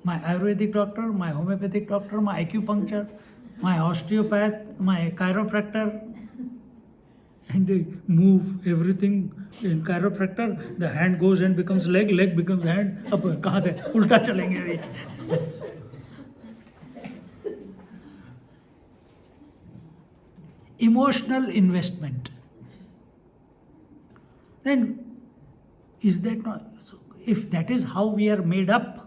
my Ayurvedic doctor, my homeopathic doctor, my acupuncture, my osteopath, my chiropractor, and they move everything in chiropractor. The hand goes and becomes leg, leg becomes hand. अब कहाँ से उल्टा चलेंगे अभी? Emotional investment. Then, is that not? If that is how we are made up,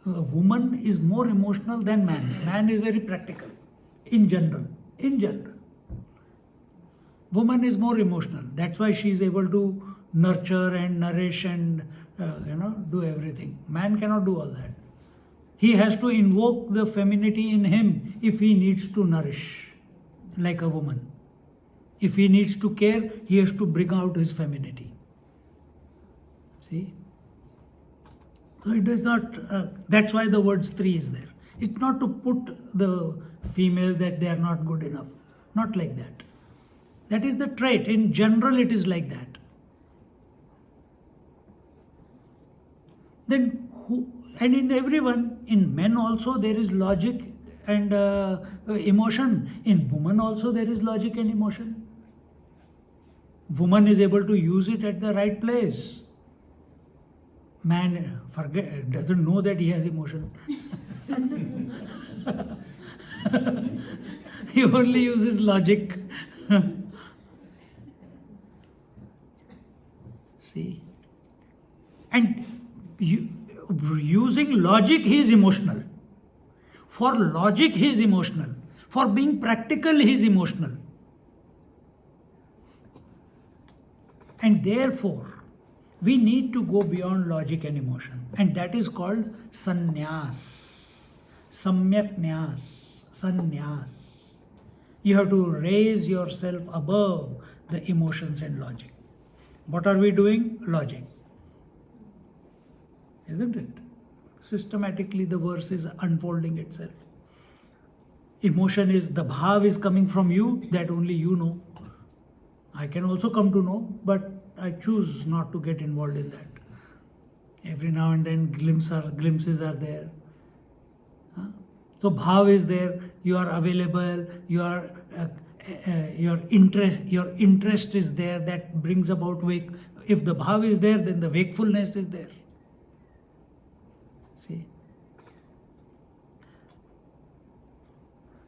a woman is more emotional than man. Man is very practical, in general. In general, woman is more emotional. That's why she is able to nurture and nourish and do everything. Man cannot do all that. He has to invoke the femininity in him if he needs to nourish, like a woman. If he needs to care, he has to bring out his femininity. See? So it is not, that's why the word Stree is there. It's not to put the female that they are not good enough. Not like that. That is the trait. In general, it is like that. Then and in everyone, in men also there is logic and emotion. In woman also there is logic and emotion. Woman is able to use it at the right place. Man doesn't know that he has emotion. He only uses logic. See? And using logic, he is emotional. For logic, he is emotional. For being practical, he is emotional. And therefore, we need to go beyond logic and emotion. And that is called sannyas. Samyak nyas. Sannyas. You have to raise yourself above the emotions and logic. What are we doing? Logic. Isn't it? Systematically the verse is unfolding itself. Emotion is, the bhav is coming from you, that only you know. I can also come to know, but I choose not to get involved in that. Every now and then glimpses are there. So bhav is there, you are available, your interest is there, that brings about wake. If the bhav is there, then the wakefulness is there. See?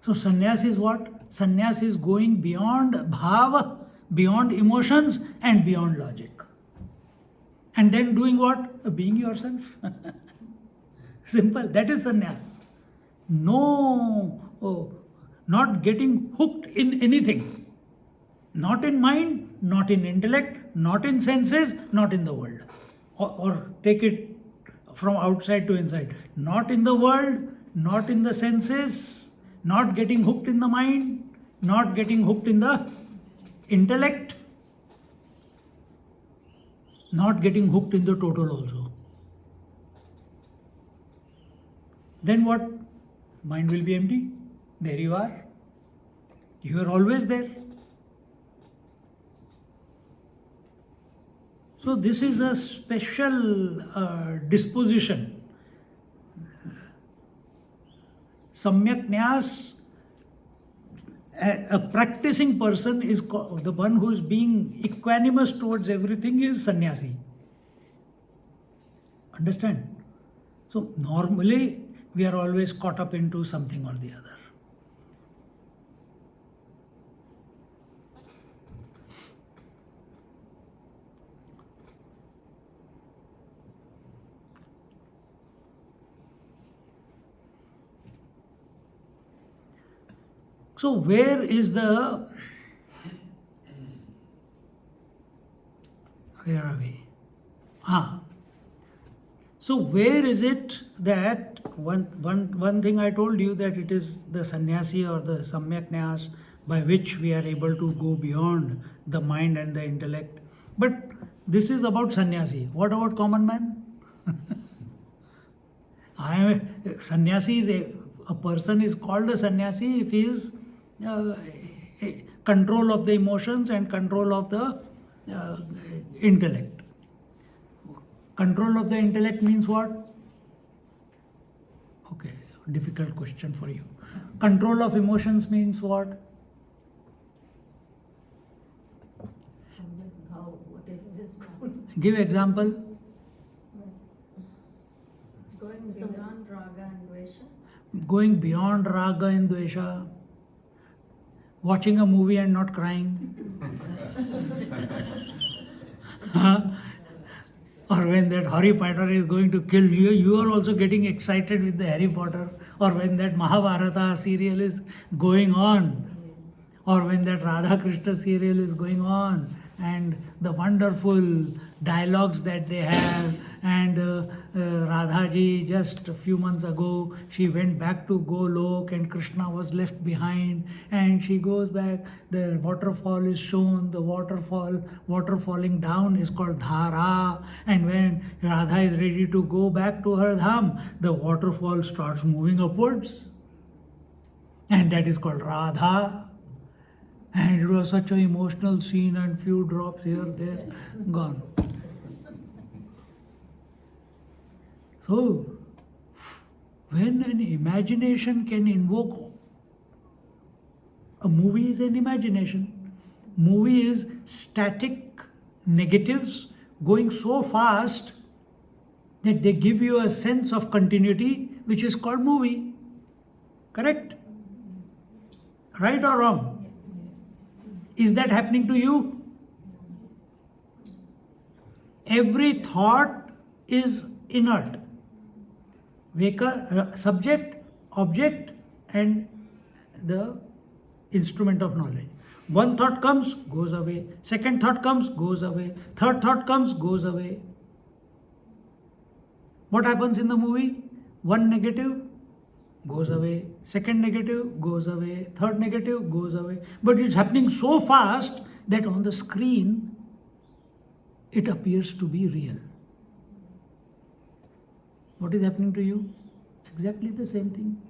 So sannyas is what? Sannyas is going beyond bhava, beyond emotions and beyond logic. And then doing what? Being yourself. Simple. That is sannyas. no, not getting hooked in anything. Not in mind, not in intellect, not in senses, not in the world. Or take it from outside to inside. Not in the world, not in the senses, not getting hooked in the mind, not getting hooked in the intellect, not getting hooked in the total also. Then what? Mind will be empty. There you are. You are always there. So this is a special disposition. Samyak Nyas, a practicing person is the one who is being equanimous towards everything is sannyasi. Understand? So normally we are always caught up into something or the other. So where are we? So where is it that one thing I told you, that it is the sannyasi or the samyak nyas by which we are able to go beyond the mind and the intellect. But this is about sannyasi. What about common man? Sannyasi is a person is called a sannyasi if he is control of the emotions and control of the intellect. Control of the intellect means what? Okay, difficult question for you. Control of emotions means what? Give example. Going beyond raga and dvesha. Going beyond raga and dvesha. Watching a movie and not crying. Or when that Harry Potter is going to kill you, you are also getting excited with the Harry Potter. Or when that Mahabharata serial is going on. Or when that Radha Krishna serial is going on. And the wonderful dialogues that they have. And Radhaji, just a few months ago, she went back to Golok and Krishna was left behind. And she goes back, the waterfall is shown, the water falling down is called Dhara. And when Radha is ready to go back to her dham, the waterfall starts moving upwards. And that is called Radha. And it was such an emotional scene, and few drops here, there, gone. So, when an imagination can invoke, a movie is an imagination. Movie is static negatives going so fast that they give you a sense of continuity, which is called movie. Correct? Right or wrong? Is that happening to you? Every thought is inert. Subject, object, and the instrument of knowledge. One thought comes, goes away. Second thought comes, goes away. Third thought comes, goes away. What happens in the movie? One negative goes away. Second negative goes away. Third negative goes away. But it's happening so fast that on the screen it appears to be real. What is happening to you? Exactly the same thing.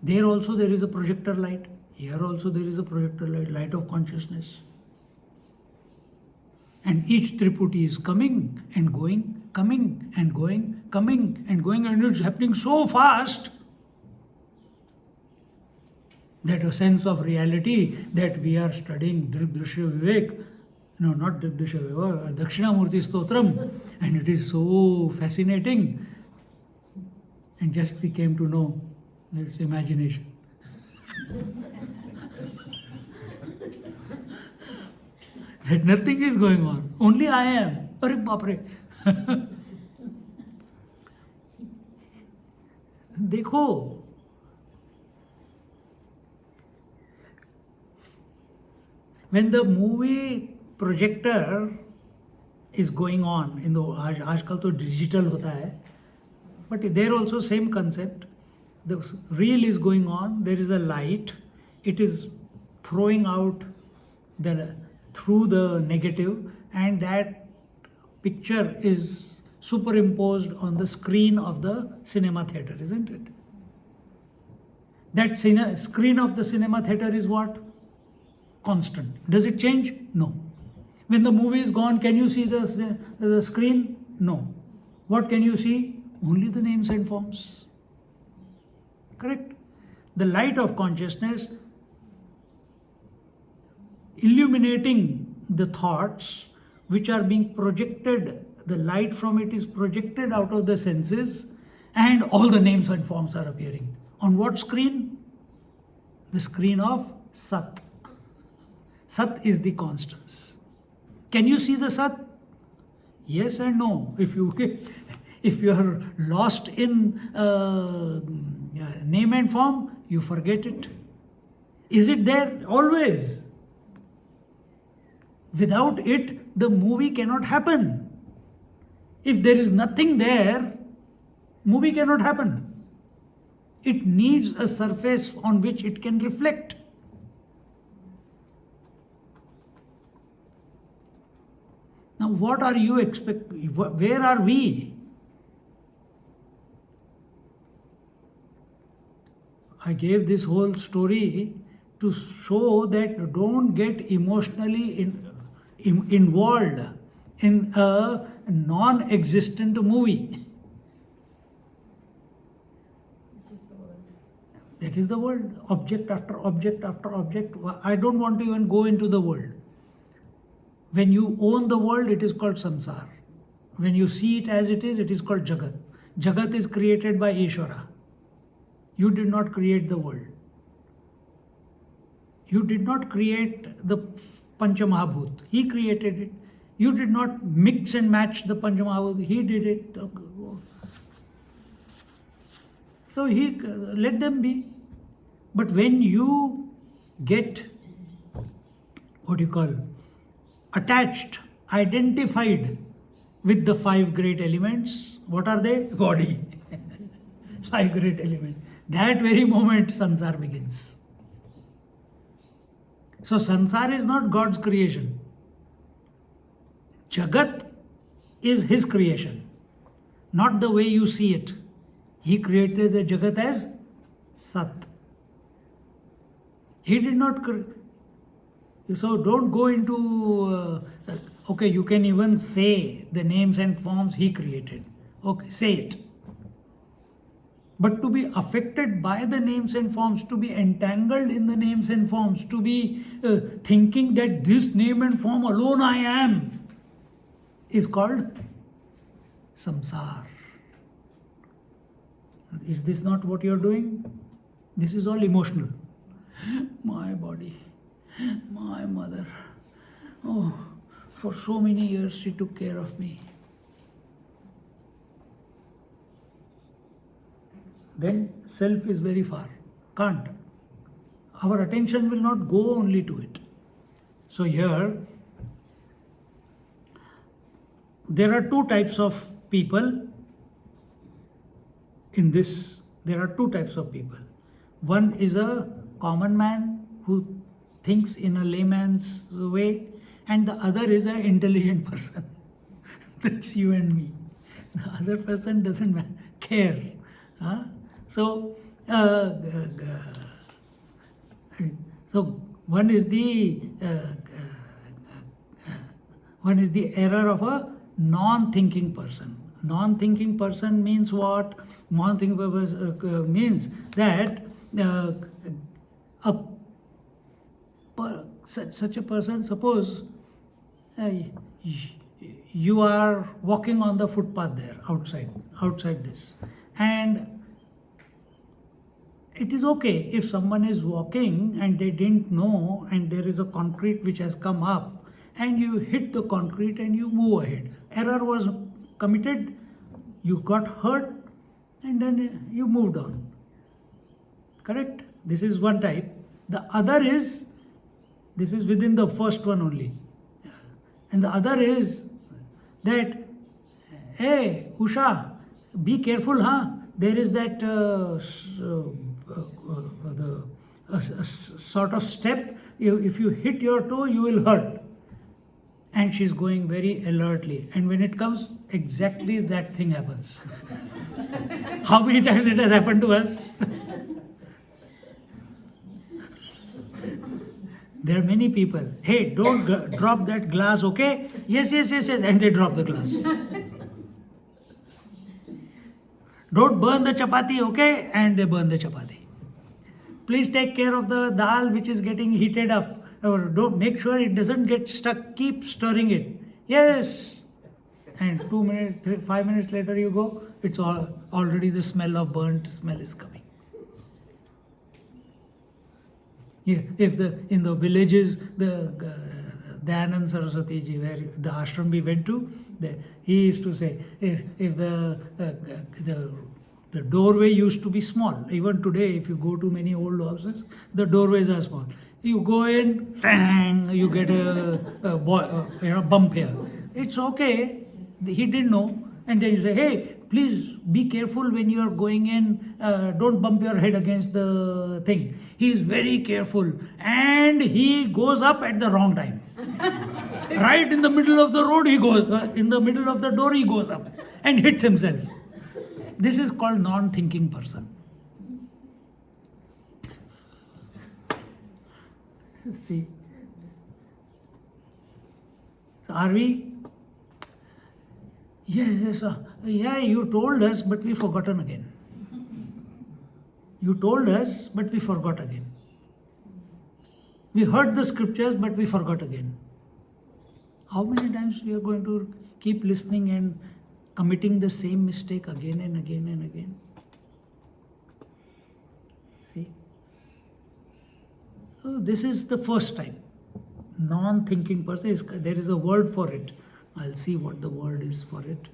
There also there is a projector light. Here also there is a projector light, light of consciousness. And each Triputi is coming and going, coming and going, coming and going, and it's happening so fast that a sense of reality that we are studying Drishya Vivek, no, not Drishya Vivek, Dakshinamurti Stotram, and it is so fascinating. And just we came to know that it's imagination. That nothing is going on. Only I am. Arre Bapre. देखो, when the movie projector is going on in the आजकल तो digital होता है, but there also same concept. The reel is going on, there is a light, it is throwing out through the negative, and that picture is superimposed on the screen of the cinema theater, isn't it? That screen of the cinema theater is what? Constant. Does it change? No. When the movie is gone, can you see the screen? No. What can you see? Only the names and forms. Correct? The light of consciousness illuminating the thoughts which are being projected, the light from it is projected out of the senses, and all the names and forms are appearing. On what screen? The screen of Sat. Sat is the constance. Can you see the Sat? Yes and no. If you are lost in name and form, you forget it. Is it there? Always. Without it, the movie cannot happen. If there is nothing there, movie cannot happen. It needs a surface on which it can reflect. Now, what are you expecting? Where are we? I gave this whole story to show that don't get emotionally involved in a non-existent movie. Which is the world. That is the world. Object after object after object. I don't want to even go into the world. When you own the world, it is called samsara. When you see it as it is called jagat. Jagat is created by Ishvara. You did not create the world. You did not create the Panchamahabhut. He created it. You did not mix and match the Panchamahabhut. He did it. So let them be. But when you get, attached, identified with the five great elements, what are they? Body. Five great elements. That very moment sansar begins. So sansar is not God's creation. Jagat is His creation, not the way you see it. He created the Jagat as Sat. He did not so don't go into, you can even say the names and forms He created. Okay, say it. But to be affected by the names and forms, to be entangled in the names and forms, to be thinking that this name and form alone I am, is called samsar. Is this not what you are doing? This is all emotional. My body, my mother, oh, for so many years she took care of me. Then self is very far. Can't. Our attention will not go only to it. So here, there are two types of people in this. There are two types of people. One is a common man who thinks in a layman's way, and the other is an intelligent person. That's you and me. The other person doesn't care. Huh? So one is the error of a non-thinking person. Non-thinking person means what? Non-thinking person means that such a person, suppose you are walking on the footpath there, outside this, and it is okay if someone is walking and they didn't know, and there is a concrete which has come up, and you hit the concrete and you move ahead. Error was committed, you got hurt, and then you moved on. Correct? This is one type. The other is, this is within the first one only. And the other is that, hey, Usha, be careful, huh? There is that sort of step. If you hit your toe, you will hurt. And she's going very alertly. And when it comes, exactly that thing happens. How many times it has happened to us? There are many people. Hey, don't drop that glass, okay? Yes, yes, yes, yes. And they drop the glass. Don't burn the chapati, okay? And they burn the chapati. Please take care of the dal which is getting heated up. Or don't make sure it doesn't get stuck. Keep stirring it. Yes. And 2 minutes, 5 minutes later you go, it's already the smell of burnt smell is coming. Yeah, if in the villages, the Dayanand Saraswati ji, where the ashram we went to, he used to say, if the doorway used to be small. Even today, if you go to many old houses, the doorways are small. You go in, bang, you get a bump here. It's okay. He didn't know. And then you say, hey, please be careful when you are going in. Don't bump your head against the thing. He is very careful. And he goes up at the wrong time. Right in the middle of the road, he goes. In the middle of the door, he goes up and hits himself. This is called non-thinking person. See, are we? Yes, yeah, you told us, but we forgotten again. You told us, but we forgot again. We heard the scriptures, but we forgot again. How many times we are going to keep listening and committing the same mistake again and again and again? See? So this is the first type. Non-thinking person. There is a word for it. I'll see what the word is for it.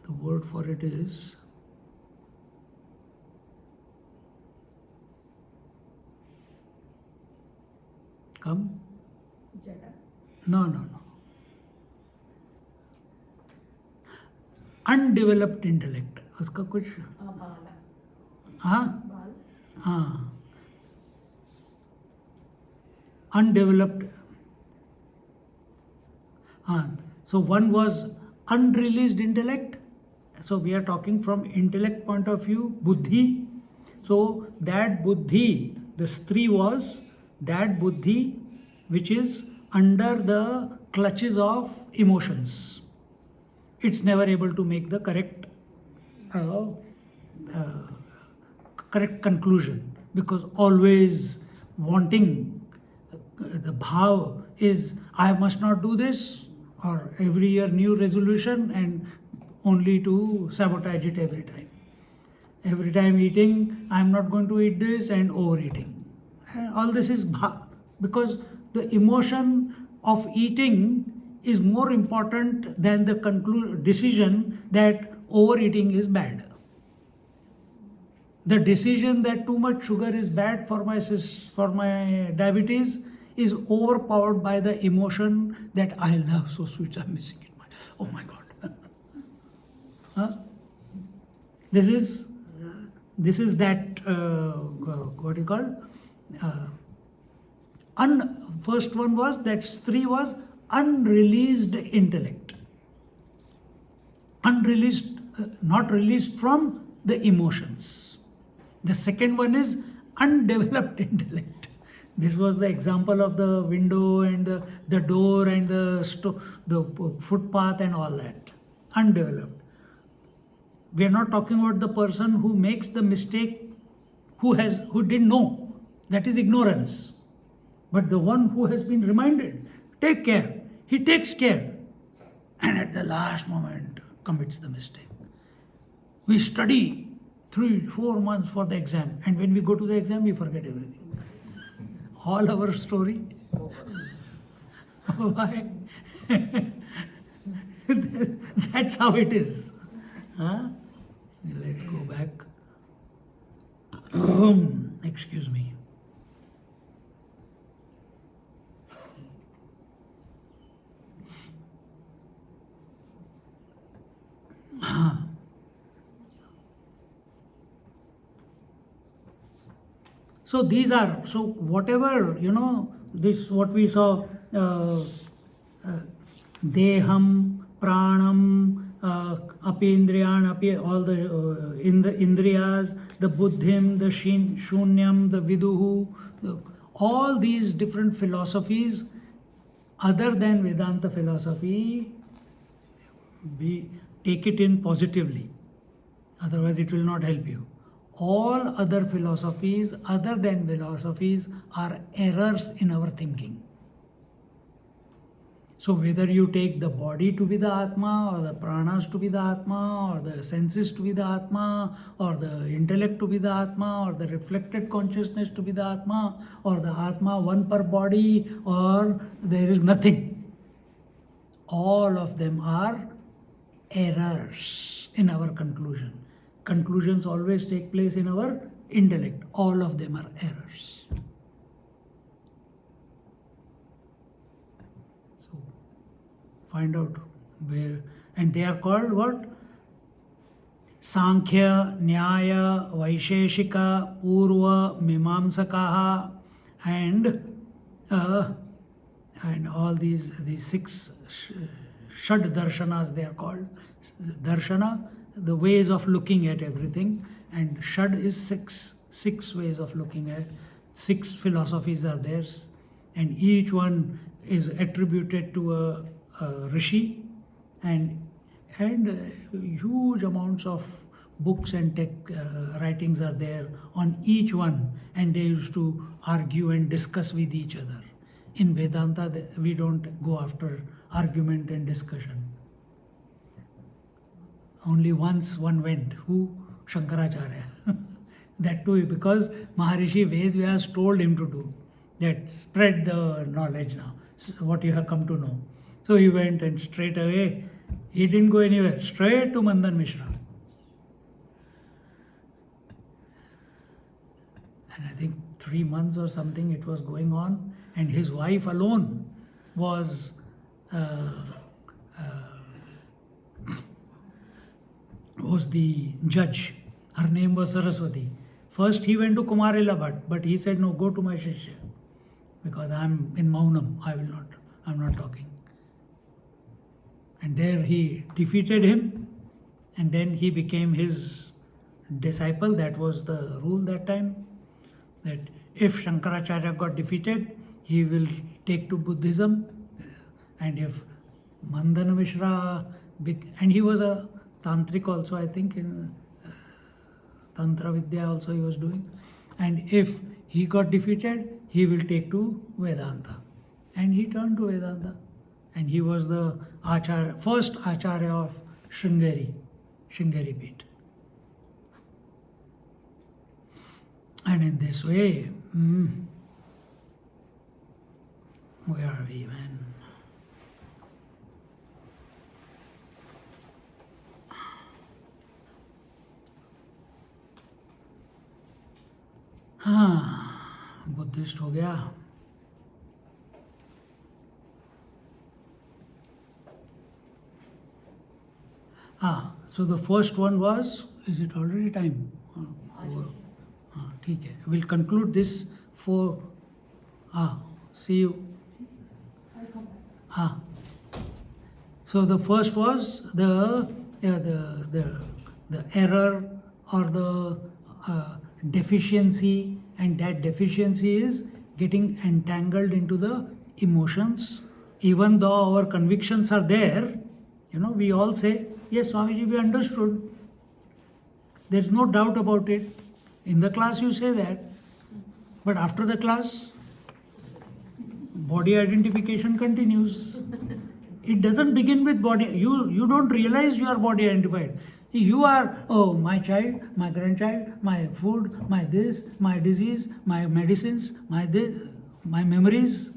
The word for it is come? Jada. No. Undeveloped intellect. उसका कुछ Bala. हाँ Bal. हाँ undeveloped. So one was unreleased intellect. So we are talking from intellect point of view, buddhi. So that buddhi, the stri was that buddhi which is under the clutches of emotions. It's never able to make the correct conclusion, because always wanting, the bhav is I must not do this, or every year new resolution, and only to sabotage it every time. Every time eating, I am not going to eat this, and overeating. And all this is bhav, because the emotion of eating is more important than the decision that overeating is bad. The decision that too much sugar is bad for my diabetes is overpowered by the emotion that I love so sweet, I'm missing it. Oh my God. Huh? This is that what you call first one was that stri was unreleased intellect, unreleased, not released from the emotions. The second one is undeveloped intellect. This was the example of the window and the door and the footpath and all that. Undeveloped. We are not talking about the person who makes the mistake, who didn't know. That is ignorance. But the one who has been reminded, take care. He takes care. And at the last moment commits the mistake. We study 3-4 months for the exam, and when we go to the exam, we forget everything. All our story. Why? That's how it is. Huh? Let's go back. Excuse me. So these are, so whatever, this what we saw, deham, pranam, apindriyan, all the in the indriyas, the buddhim, the shunyam, the viduhu, all these different philosophies other than Vedanta philosophy, take it in positively, otherwise it will not help you. All other philosophies other than philosophies are errors in our thinking. So whether you take the body to be the Atma, or the pranas to be the Atma, or the senses to be the Atma, or the intellect to be the Atma, or the reflected consciousness to be the Atma, or the Atma one per body, or there is nothing. All of them are errors in our conclusion. Conclusions always take place in our intellect. All of them are errors. So, find out where, and they are called what? Sankhya, Nyaya, Vaisheshika, Purva, Mimamsakaha, and all these six Shad darshanas they are called. Darshana, the ways of looking at everything, and Shad is six ways of looking at. Six philosophies are theirs, and each one is attributed to a rishi, and huge amounts of books and writings are there on each one, and they used to argue and discuss with each other. In Vedanta, we don't go after argument and discussion. Only once one went. Who? Shankaracharya. That too because Maharishi Ved Vyas told him to do that. Spread the knowledge now, what you have come to know. So he went, and straight away, he didn't go anywhere, straight to Mandan Mishra. And I think 3 months or something it was going on, and his wife alone was the judge. Her name was Saraswati. First he went to Kumarila Bhatt, but he said, no, go to my Shishya, because I'm in Maunam, I'm not talking. And there he defeated him, and then he became his disciple. That was the rule that time, that if Shankaracharya got defeated, he will take to Buddhism, and if Mandana Mishra, and he was a Tantric also, I think, in Tantra Vidya also he was doing, and if he got defeated, he will take to Vedanta. And he turned to Vedanta, and he was the first Acharya of Sringeri Peeth. And in this way, where are we, man? Buddhist हो गया. So the first one was, is it already time? ठीक है, we'll conclude this for, see you. So the first was the error or the deficiency, and that deficiency is getting entangled into the emotions. Even though our convictions are there, we all say, yes, Swamiji, we understood. There is no doubt about it. In the class you say that, but after the class, body identification continues. It doesn't begin with body. You don't realize you are body identified. You are, oh, my child, my grandchild, my food, my this, my disease, my medicines, my this, my memories.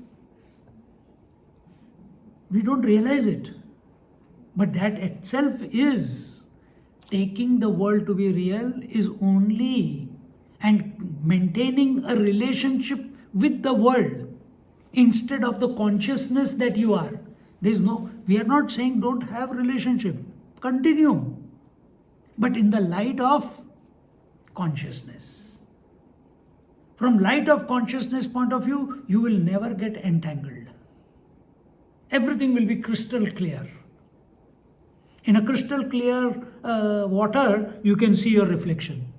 We don't realize it. But that itself is taking the world to be real, is only, and maintaining a relationship with the world instead of the consciousness that you are. We are not saying don't have relationship. Continue. But in the light of consciousness. From light of consciousness point of view, you will never get entangled. Everything will be crystal clear. In a crystal clear water, you can see your reflection.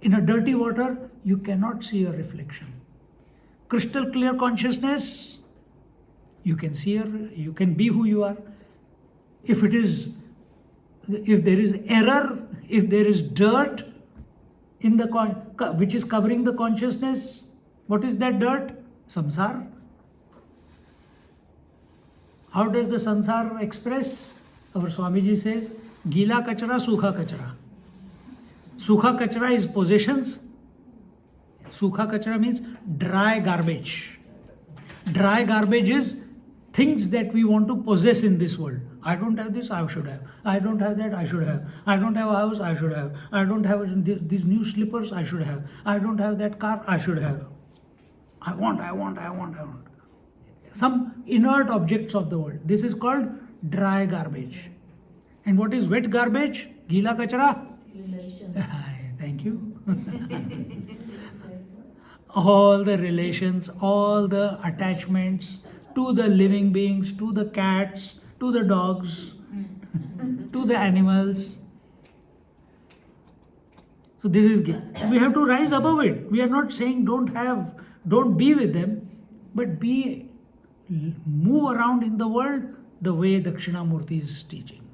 In a dirty water, you cannot see your reflection. Crystal clear consciousness, you can see you can be who you are. If there is error, if there is dirt in the which is covering the consciousness, what is that dirt? Samsara. How does the samsara express? Our Swamiji says, Gila kachra, sukha kachra. Sukha kachra is possessions. Sukha kachra means dry garbage. Dry garbage is things that we want to possess in this world. I don't have this, I should have. I don't have that, I should have. I don't have a house, I should have. I don't have these new slippers, I should have. I don't have that car, I should have. I want. Some inert objects of the world. This is called dry garbage. And what is wet garbage? Gila kachra? Relations. Thank you. All the relations, all the attachments to the living beings, to the cats, to the dogs, to the animals. So this is, we have to rise above it. We are not saying don't be with them, but move around in the world the way Dakshinamurti is teaching.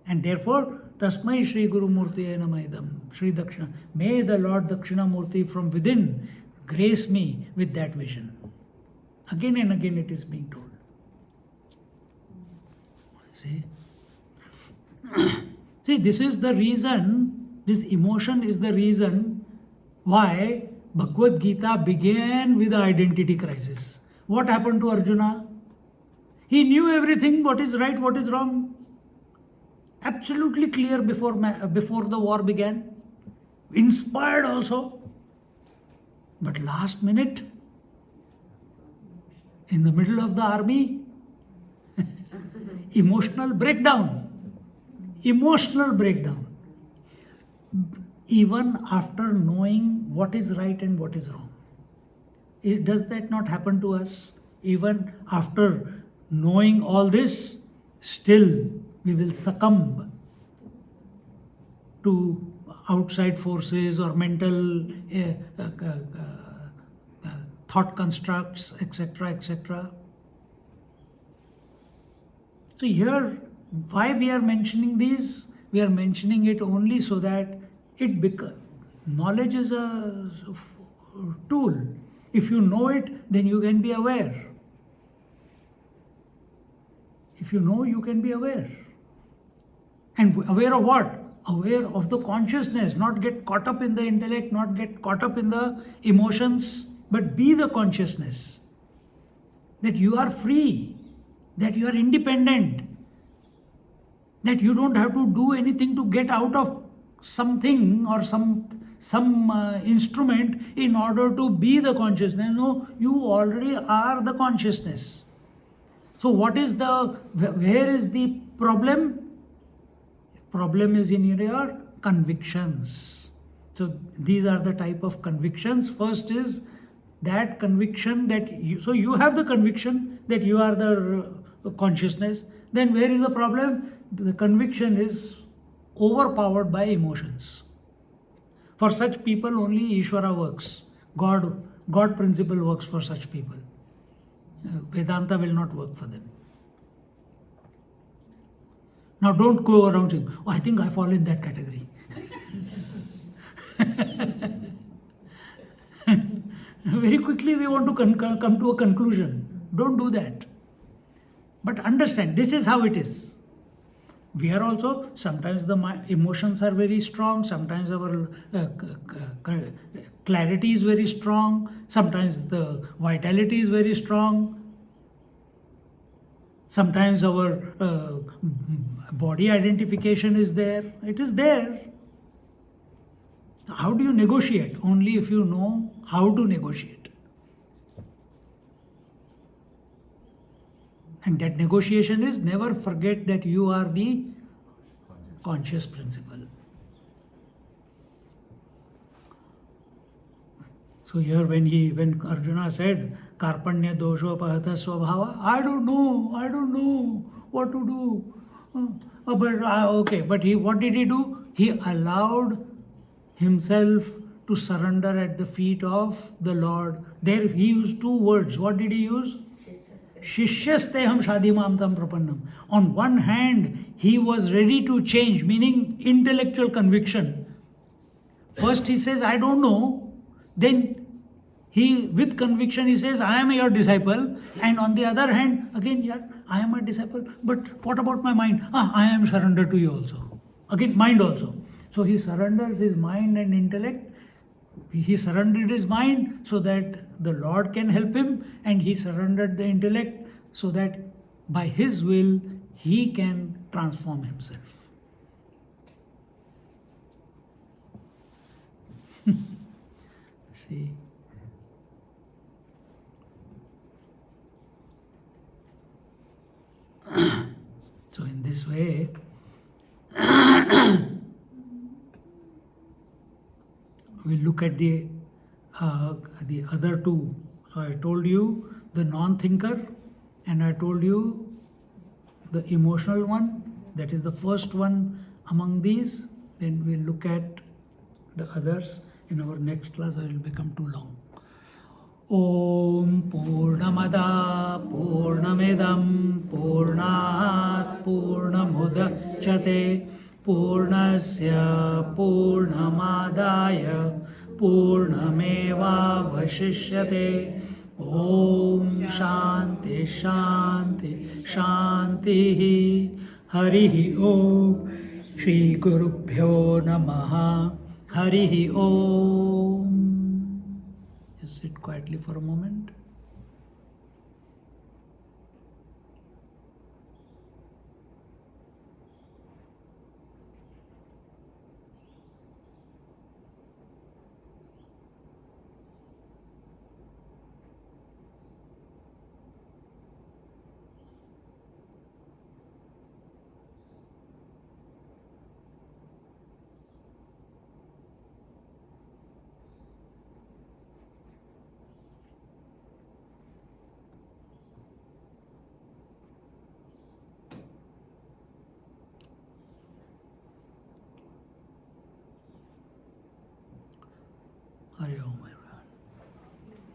And therefore, Tasmai Shri Guru Murtiye Namaidam, Shri Dakshina. May the Lord Dakshinamurti from within grace me with that vision. Again and again it is being told. See, this is the reason, this emotion is the reason why Bhagavad Gita began with the identity crisis. What happened to Arjuna? He knew everything, what is right, what is wrong. Absolutely clear before the war began. Inspired also. But last minute, in the middle of the army, emotional breakdown. Even after knowing what is right and what is wrong. Does that not happen to us? Even after knowing all this, still we will succumb to outside forces or mental thought constructs, etc., etc. So here, why we are mentioning these? We are mentioning it only so that knowledge is a tool. If you know it, then you can be aware. If you know, you can be aware. And aware of what? Aware of the consciousness, not get caught up in the intellect, not get caught up in the emotions, but be the consciousness. That you are free, that you are independent, that you don't have to do anything to get out of something or some instrument in order to be the consciousness. No, you already are the consciousness. So where is the problem? Problem is in your convictions. So these are the type of convictions. First is that conviction you have the conviction that you are the consciousness. Then where is the problem? The conviction is overpowered by emotions. For such people only Ishvara works. God principle works for such people. Vedanta will not work for them. Now don't go around saying, oh, I think I fall in that category. Very quickly we want to come to a conclusion. Don't do that. But understand, this is how it is. We are also, sometimes the emotions are very strong, sometimes our clarity is very strong, sometimes the vitality is very strong. Sometimes our body identification is there. It is there. How do you negotiate? Only if you know how to negotiate. And that negotiation is never forget that you are the conscious principle. So here when Arjuna said Karpanya dosho pahata swabhava, I don't know what to do. But what did he do? He allowed himself to surrender at the feet of the Lord. There he used two words. What did he use? Shishyasteham shadimam tam prapannam. On one hand, he was ready to change, meaning intellectual conviction. First he says, I don't know. Then he, with conviction, he says, I am your disciple. And on the other hand, again, yeah, I am a disciple. But what about my mind? I am surrendered to you also. Again, mind also. So he surrenders his mind and intellect. He surrendered his mind so that the Lord can help him, and he surrendered the intellect so that by his will he can transform himself. See. So in this way, we look at the other two. So I told you the non-thinker, and I told you the emotional one. That is the first one among these. Then we'll look at the others in our next class. I will become too long. Om Purnamada Purnamidam Purnat Purnamudachyate Purnasya Purnamadaya Purnameva Vashishyate. Om Shanti Shanti Shanti. Harihi Om. Shri Gurubhyo Namaha. Harihi Om. Just sit quietly for a moment. Hari Om.